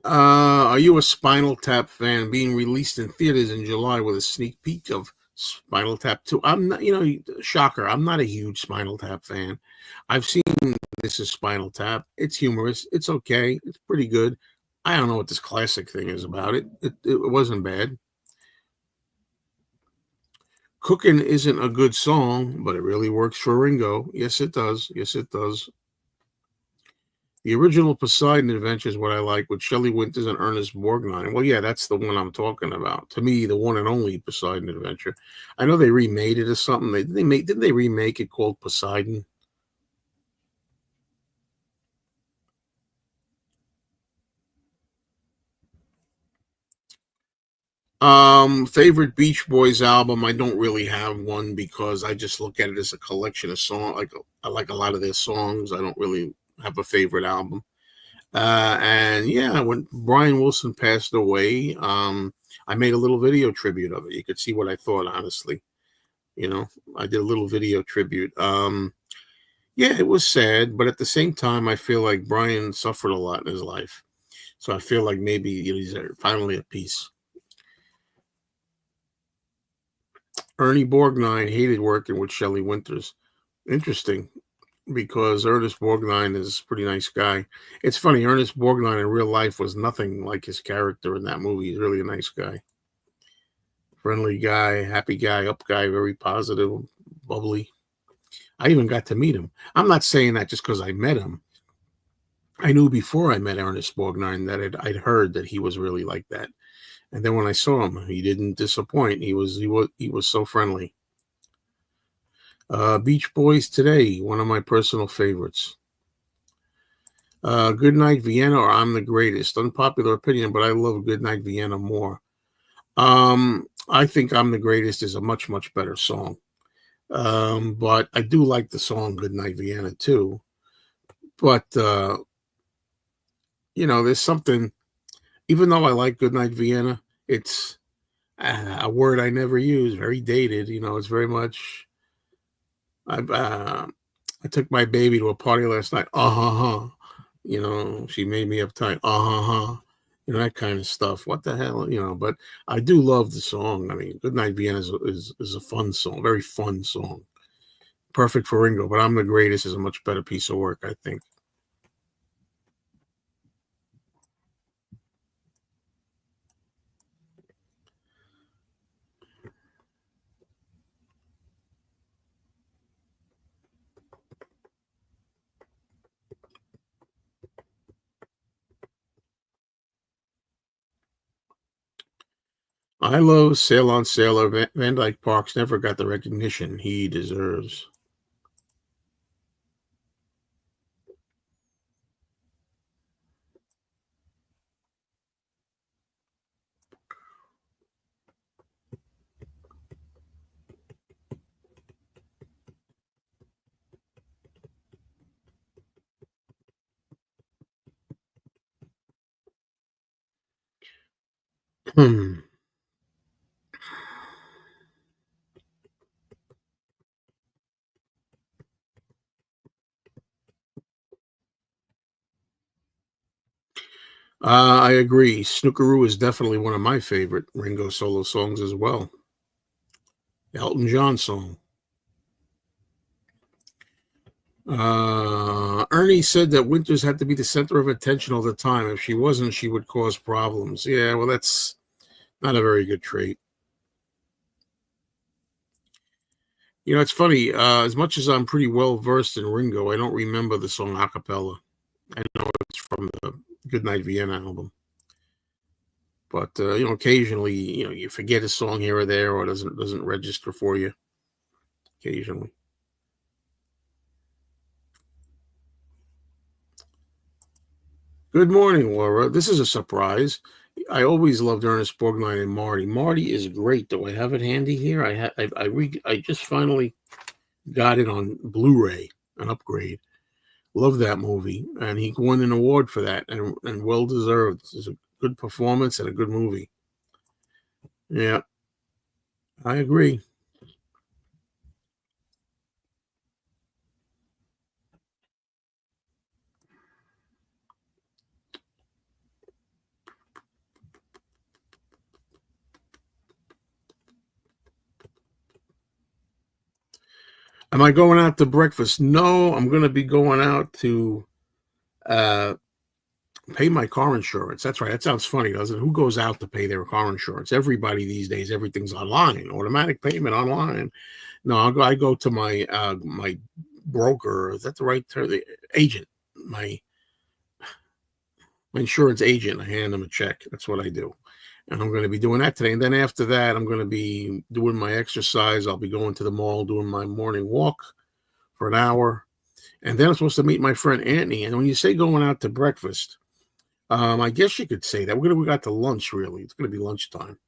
Are you a Spinal Tap fan? Being released in theaters in July with a sneak peek of Spinal Tap 2. I'm not, shocker. I'm not a huge Spinal Tap fan. I've seen This Is Spinal Tap. It's humorous. It's okay. It's pretty good. I don't know what this classic thing is about it. It wasn't bad. Cooking isn't a good song, but it really works for Ringo. Yes, it does. Yes, it does. The original Poseidon Adventure is what I like with Shelley Winters and Ernest Borgnine. Well, yeah, that's the one I'm talking about. To me, the one and only Poseidon Adventure. I know they remade it or something. Didn't they remake it called Poseidon? Favorite Beach Boys album. I don't really have one because I just look at it as a collection of songs. I like a lot of their songs. I don't really have a favorite album. And yeah, when Brian Wilson passed away, I made a little video tribute of it. You could see what I thought, honestly. I did a little video tribute. Yeah, it was sad, but at the same time, I feel like Brian suffered a lot in his life. So I feel like maybe he's finally at peace. Ernie Borgnine hated working with Shelley Winters. Interesting, because Ernest Borgnine is a pretty nice guy. It's funny, Ernest Borgnine in real life was nothing like his character in that movie. He's really a nice guy. Friendly guy, happy guy, up guy, very positive, bubbly. I even got to meet him. I'm not saying that just because I met him. I knew before I met Ernest Borgnine that I'd heard that he was really like that. And then when I saw him, he didn't disappoint. He was so friendly. Beach Boys Today, one of my personal favorites. Goodnight Vienna or I'm the Greatest. Unpopular opinion, but I love Goodnight Vienna more. I think I'm the Greatest is a much, much better song. But I do like the song Goodnight Vienna too. But there's something, even though I like Goodnight Vienna, it's a word I never use, very dated. It's very much I took my baby to a party last night. Uh-huh. She made me uptight. Uh-huh. That kind of stuff. What the hell? But I do love the song. I mean, Goodnight Vienna is a fun song, very fun song. Perfect for Ringo, but I'm the Greatest is a much better piece of work, I think. I love Sail on Sailor. Van Dyke Parks never got the recognition he deserves. Hmm. I agree. Snookeroo is definitely one of my favorite Ringo solo songs as well. Elton John song. Ernie said that Winters had to be the center of attention all the time. If she wasn't, she would cause problems. Yeah, well, that's not a very good trait. It's funny. As much as I'm pretty well versed in Ringo, I don't remember the song a cappella. I know it's from the Goodnight Vienna album. But occasionally, you forget a song here or there, or doesn't register for you. Occasionally. Good morning, Laura. This is a surprise. I always loved Ernest Borgnine and Marty. Marty is great. Do I have it handy here? I just finally got it on Blu-ray, an upgrade. Love that movie, and he won an award for that, and well deserved. It's a good performance and a good movie. Yeah, I agree. Am I going out to breakfast? No, I'm going to be going out to uh, pay my car insurance. That's right. That sounds funny, doesn't it? Who goes out to pay their car insurance? Everybody these days, everything's online, automatic payment online. No, I go to my broker. Is that the right term? The agent, my insurance agent. I hand them a check. That's what I do. And I'm going to be doing that today. And then after that, I'm going to be doing my exercise. I'll be going to the mall, doing my morning walk for an hour. And then I'm supposed to meet my friend Anthony. And when you say going out to breakfast, I guess you could say that. We got to lunch, really. It's going to be lunchtime.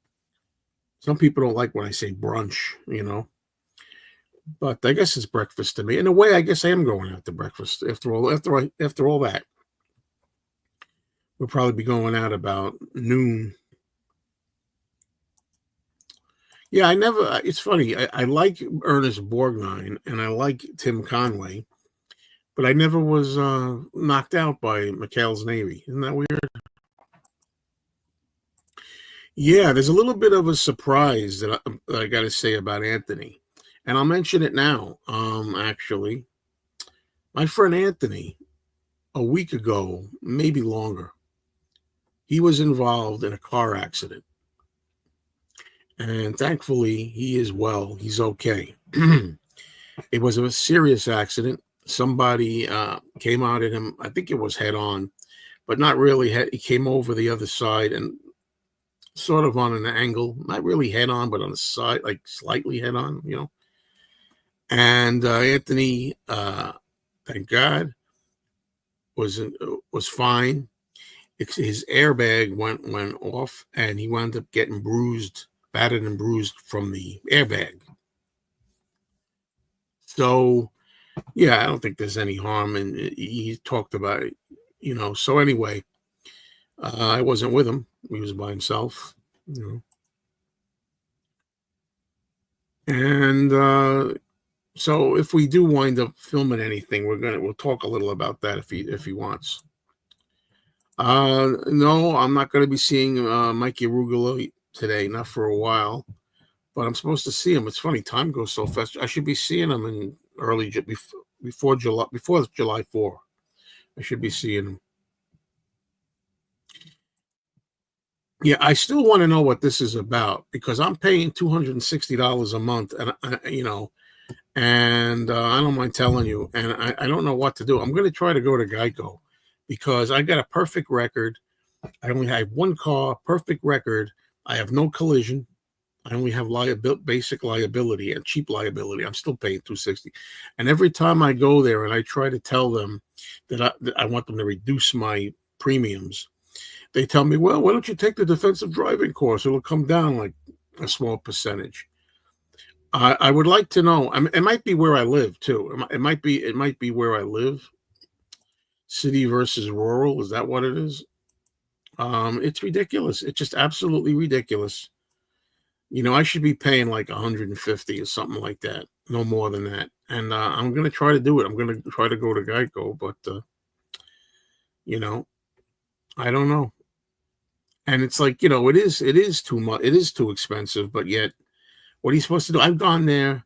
Some people don't like when I say brunch. But I guess it's breakfast to me. In a way, I guess I am going out to breakfast. After all that, we'll probably be going out about noon. Yeah, I never. It's funny. I like Ernest Borgnine and I like Tim Conway, but I never was knocked out by McHale's Navy. Isn't that weird? Yeah, there's a little bit of a surprise that I got to say about Anthony, and I'll mention it now. Actually, my friend Anthony, a week ago, maybe longer, he was involved in a car accident, and thankfully he is well. He's okay. It was a serious accident. Somebody came out at him. I think it was head on, but not really. He came over the other side and sort of on an angle, not really head on, but on the side, like slightly head on. And Anthony, thank God, was fine. His airbag went off, and he wound up getting bruised, battered and bruised from the airbag. So yeah, I don't think there's any harm, and he talked about it, So anyway, I wasn't with him; he was by himself, And so, if we do wind up filming anything, we'll talk a little about that if he wants. No, I'm not going to be seeing Mikey Arugula today, not for a while. But I'm supposed to see him. It's funny, time goes so fast. I should be seeing him in before July 4. I should be seeing him. Yeah, I still want to know what this is about because I'm paying $260 a month, and I don't mind telling you, and I don't know what to do. I'm going to try to go to Geico because I got a perfect record. I only have one car, perfect record. I have no collision. I only have basic liability and cheap liability. I'm still paying 260, and every time I go there and I try to tell them that I want them to reduce my premiums, they tell me, "Well, why don't you take the defensive driving course? It'll come down like a small percentage." I would like to know. It might be where I live too. It might be where I live. City versus rural. Is that what it is? It's ridiculous. It's just absolutely ridiculous. I should be paying like 150 or something like that, no more than that. And I'm gonna try to do it. I'm gonna try to go to Geico, but you know, I don't know. And it's like it is too much. It is too expensive. But yet, what are you supposed to do? I've gone there.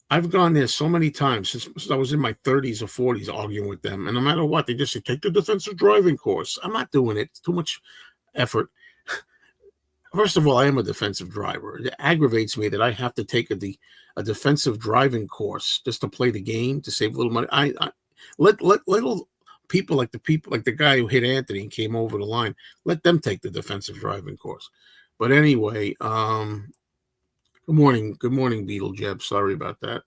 I've gone there so many times since I was in my 30s or 40s arguing with them, and no matter what, they just say take the defensive driving course. I'm not doing it. It's too much effort. First of all, I am a defensive driver. It aggravates me that I have to take a defensive driving course just to play the game to save a little money. I let little people like the guy who hit Anthony and came over the line. Let them take the defensive driving course. But anyway, good morning, Beetle Jeb. Sorry about that.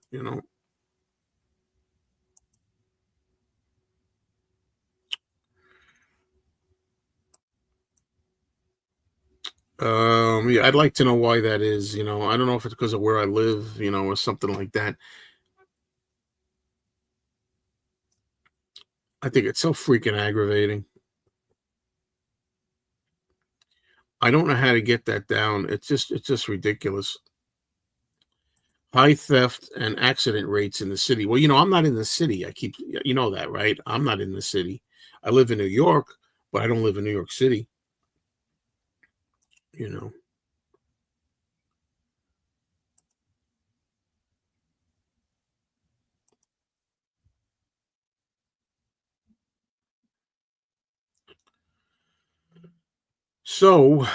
Yeah, I'd like to know why that is. I don't know if it's because of where I live, or something like that. I think it's so freaking aggravating. I don't know how to get that down. It's just ridiculous. High theft and accident rates in the city. Well, I'm not in the city. You know that, right? I'm not in the city. I live in New York, but I don't live in New York City, you know. So,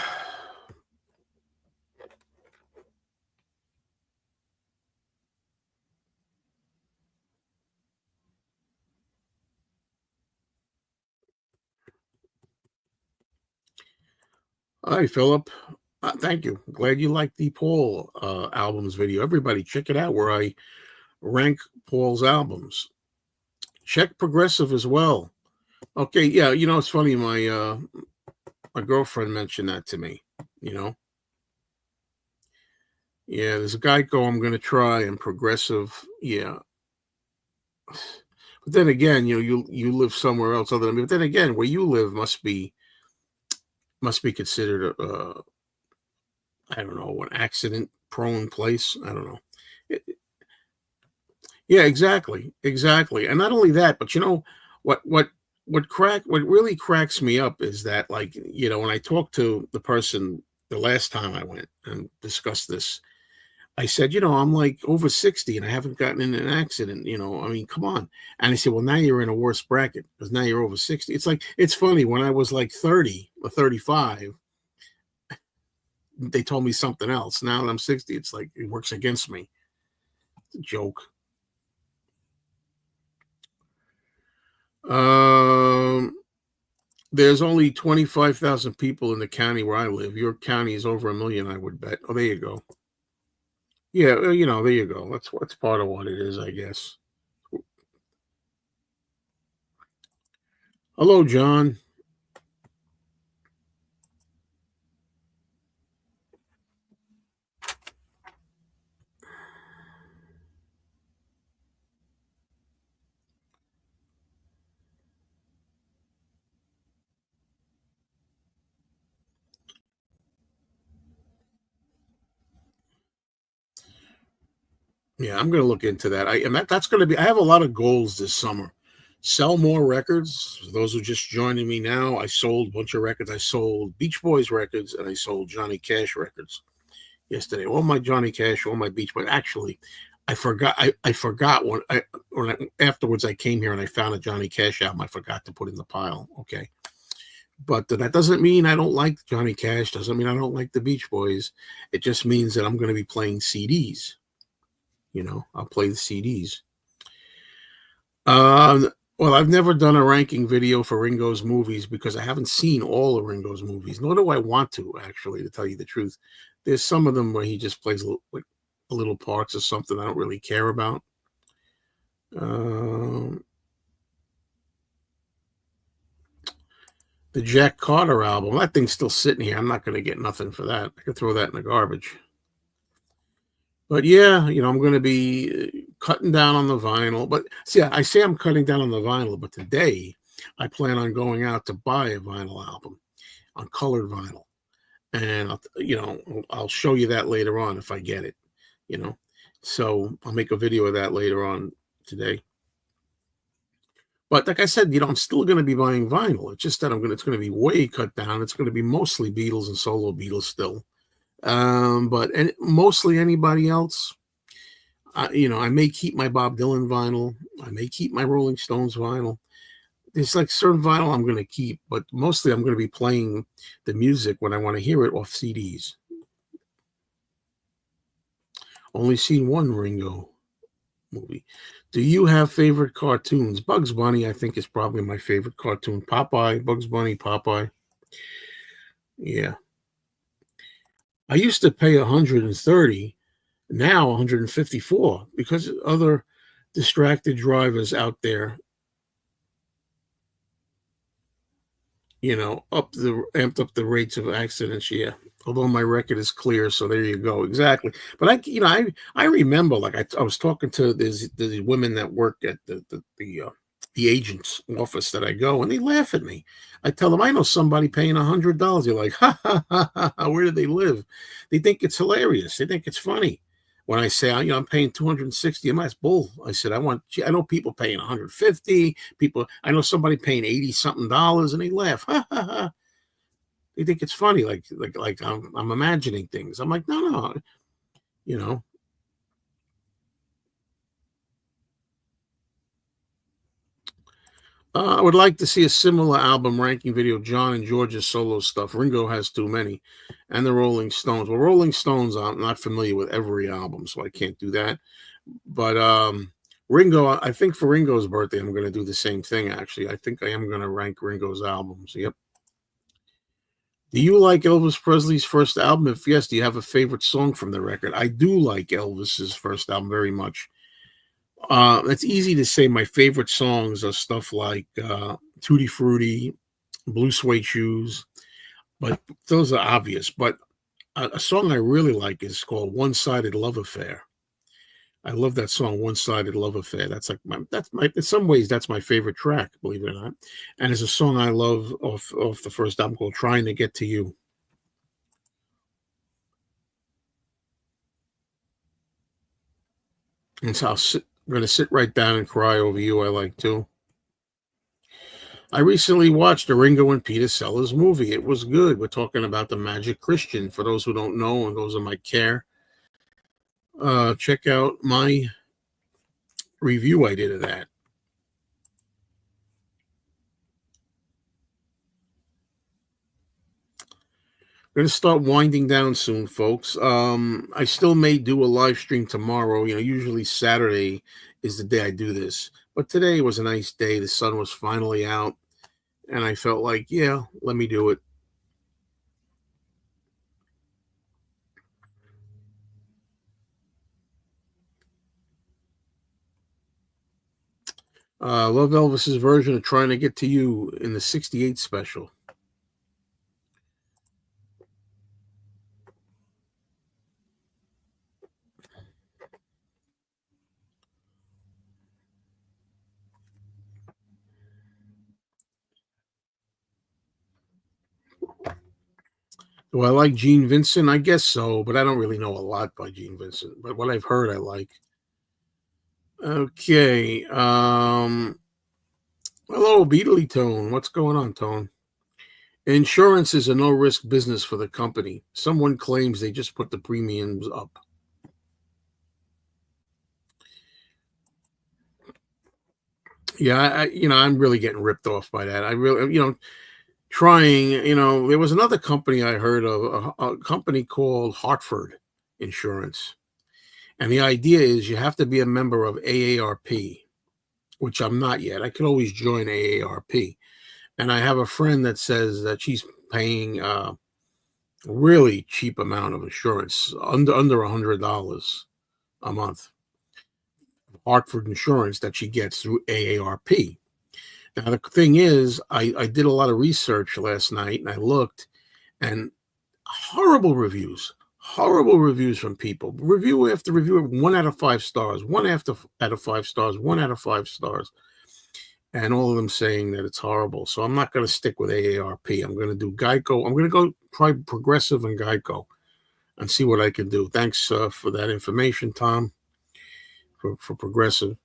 hi, Philip. Thank you. Glad you liked the Paul albums video. Everybody, check it out where I rank Paul's albums. Check Progressive as well. Okay, yeah, it's funny. My girlfriend mentioned that to me. You know, yeah, there's a Geico I'm going to try and Progressive. Yeah, but then again, you live somewhere else other than me. But then again, where you live must be considered I don't know, an accident prone place. I don't know. It- yeah, exactly. And not only that, but what what what really cracks me up is that, like, when I talked to the person the last time I went and discussed this, I said, I'm like over 60 and I haven't gotten in an accident. I mean, come on. And I said, well, now you're in a worse bracket because now you're over 60. It's like, it's funny. When I was like 30 or 35, they told me something else. Now that I'm 60, it's like it works against me. It's a joke. Um, there's only 25,000 people in the county where I live. Your county is over a million, I would bet. Oh, there you go. Yeah, there you go. That's part of what it is, I guess. Hello, John. Yeah, I'm going to look into that. That's going to be. I have a lot of goals this summer. Sell more records. For those who just joining me now, I sold a bunch of records. I sold Beach Boys records and I sold Johnny Cash records yesterday. All my Johnny Cash, all my Beach Boys. Actually, I forgot. I forgot afterwards I came here and I found a Johnny Cash album. I forgot to put in the pile. Okay, but that doesn't mean I don't like Johnny Cash. Doesn't mean I don't like the Beach Boys. It just means that I'm going to be playing CDs. I'll play the CDs. Well, I've never done a ranking video for Ringo's movies because I haven't seen all of Ringo's movies, nor do I want to, actually, to tell you the truth. There's some of them where he just plays like little parts of something I don't really care about. Um, the Jack Carter album, that thing's still sitting here. I'm not going to get nothing for that. I could throw that in the garbage. But yeah, I'm going to be cutting down on the vinyl. But see, I say I'm cutting down on the vinyl, but today I plan on going out to buy a vinyl album on colored vinyl, and I'll show you that later on if I get it. You know, so I'll make a video of that later on today. But like I said, I'm still going to be buying vinyl. It's just that it's going to be way cut down. It's going to be mostly Beatles and solo Beatles still. But mostly anybody else. I may keep my Bob Dylan vinyl. I may keep my Rolling Stones vinyl. There's like certain vinyl I'm going to keep, but mostly I'm going to be playing the music when I want to hear it off CDs. Only seen one Ringo movie. Do you have favorite cartoons? Bugs Bunny, I think, is probably my favorite cartoon. Popeye, Bugs Bunny, Popeye. Yeah. I used to pay 130, now 154 because other distracted drivers out there amped up the rates of accidents. Yeah. Although my record is clear, so there you go. Exactly. But I remember, like, I was talking to these women that work at the agent's office that I go, and they laugh at me. I tell them I know somebody paying $100. They're like, ha ha ha ha. Where do they live? They think it's hilarious. They think it's funny. When I say, I'm paying 260, that's bull. I said, I know people paying 150. I know somebody paying 80 something dollars, and they laugh. Ha ha ha. They think it's funny, like I'm imagining things. I'm like, no, you know. I would like to see a similar album ranking video. John and George's solo stuff. Ringo has too many, and the Rolling Stones. Well, Rolling Stones, I'm not familiar with every album, so I can't do that. But Ringo, I think for Ringo's birthday, I'm going to do the same thing. Actually, I think I am going to rank Ringo's albums. Yep. Do you like Elvis Presley's first album? If yes, do you have a favorite song from the record? I do like Elvis's first album very much. It's easy to say my favorite songs are stuff like Tutti Frutti, Blue Suede Shoes, but those are obvious. But a song I really like is called One Sided Love Affair. I love that song, One Sided Love Affair. In some ways, that's my favorite track, believe it or not. And there's a song I love off the first album called Trying to Get to You. And so I'm going to sit right down and cry over you. I like too. I recently watched a Ringo and Peter Sellers movie. It was good. We're talking about the Magic Christian. For those who don't know, and those who might care, check out my review I did of that. We're going to start winding down soon, folks. I still may do a live stream tomorrow. Usually Saturday is the day I do this, but today was a nice day. The sun was finally out, and I felt like, yeah, let me do it. Love Elvis's version of Trying to Get to You in the 68 special. Do I like Gene Vincent? I guess so, but I don't really know a lot by Gene Vincent. But what I've heard, I like. Okay. Hello, Beatly Tone. What's going on, Tone? Insurance is a no risk business for the company. Someone claims they just put the premiums up. Yeah, I'm really getting ripped off by that. I really, trying, there was another company I heard of, a company called Hartford Insurance. And the idea is you have to be a member of AARP, which I'm not yet. I could always join AARP. And I have a friend that says that she's paying a really cheap amount of insurance, under $100 a month, Hartford Insurance that she gets through AARP. Now the thing is, I did a lot of research last night and I looked, and horrible reviews from people. Review after review, 1 out of 5 stars, out of 5 stars, 1 out of 5 stars, and all of them saying that it's horrible. So I'm not going to stick with AARP. I'm going to do Geico. I'm going to go try Progressive and Geico and see what I can do. Thanks for that information, Tom, for Progressive.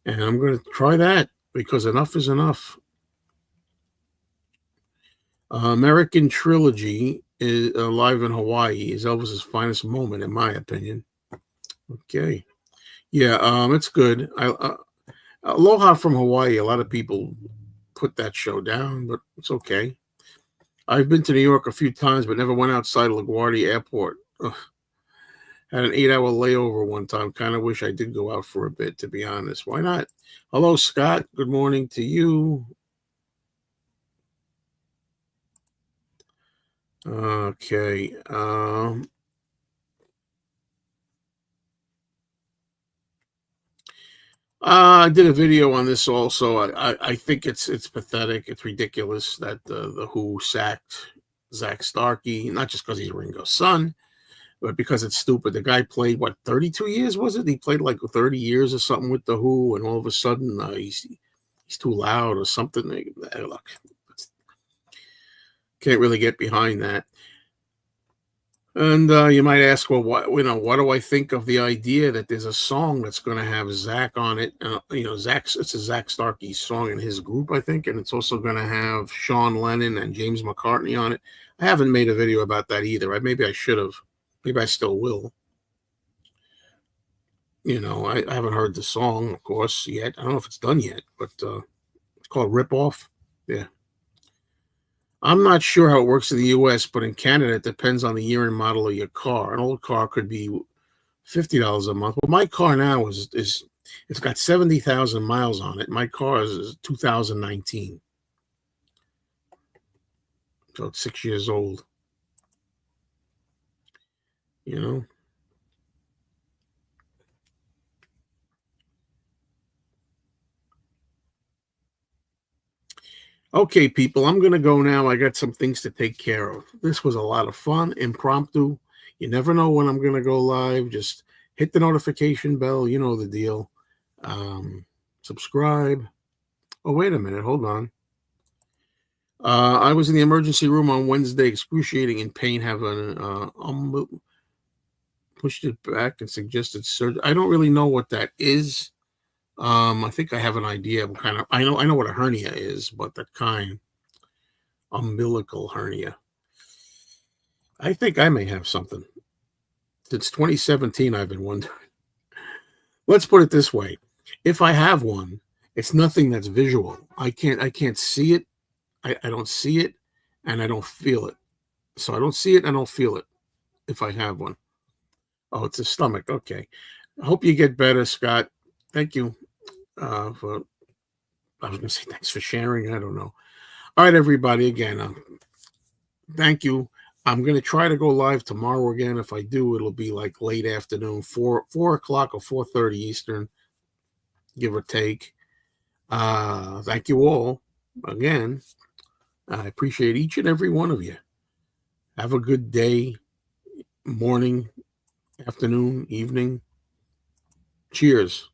And I'm going to try that because enough is enough. American Trilogy is live in Hawaii is Elvis's finest moment, in my opinion. Okay. Yeah, it's good. Aloha from Hawaii. A lot of people put that show down, but it's okay. I've been to New York a few times, but never went outside of LaGuardia Airport. Ugh. Had an 8-hour layover one time. Kind of wish I did go out for a bit, to be honest. Why not? Hello, Scott. Good morning to you. Okay. I did a video on this also. I think it's pathetic. It's ridiculous that the Who sacked Zach Starkey, not just because he's Ringo's son, but because it's stupid. The guy played, what, 32 years, was it? He played like 30 years or something with the Who, and all of a sudden he's too loud or something. Look, can't really get behind that. And you might ask, well, what do I think of the idea that there's a song that's going to have Zach on it? It's a Zach Starkey song in his group, I think, and it's also going to have Sean Lennon and James McCartney on it. I haven't made a video about that either. Maybe I should have. Maybe I still will. I haven't heard the song, of course, yet. I don't know if it's done yet, but it's called Rip Off. Yeah. I'm not sure how it works in the US, but in Canada, it depends on the year and model of your car. An old car could be $50 a month. Well, my car now is it's got 70,000 miles on it. My car is 2019. So it's 6 years old. You know? Okay, people, I'm going to go now. I got some things to take care of. This was a lot of fun, impromptu. You never know when I'm going to go live. Just hit the notification bell. You know the deal. Subscribe. Oh, wait a minute. Hold on. I was in the emergency room on Wednesday, excruciating in pain, having pushed it back and suggested surgery. I don't really know what that is. I think I have an idea of kind of. I know what a hernia is, but that kind umbilical hernia. I think I may have something. Since 2017, I've been wondering. Let's put it this way: if I have one, it's nothing that's visual. I can't see it. I don't see it, and I don't feel it. So I don't see it, and I don't feel it if I have one. Oh, it's a stomach. Okay. I hope you get better, Scott. Thank you for. I was going to say thanks for sharing. I don't know. All right, everybody. Again, thank you. I'm going to try to go live tomorrow again. If I do, it'll be like late afternoon, 4 o'clock or 4:30 Eastern, give or take. Thank you all again. I appreciate each and every one of you. Have a good day, morning, afternoon, evening. Cheers.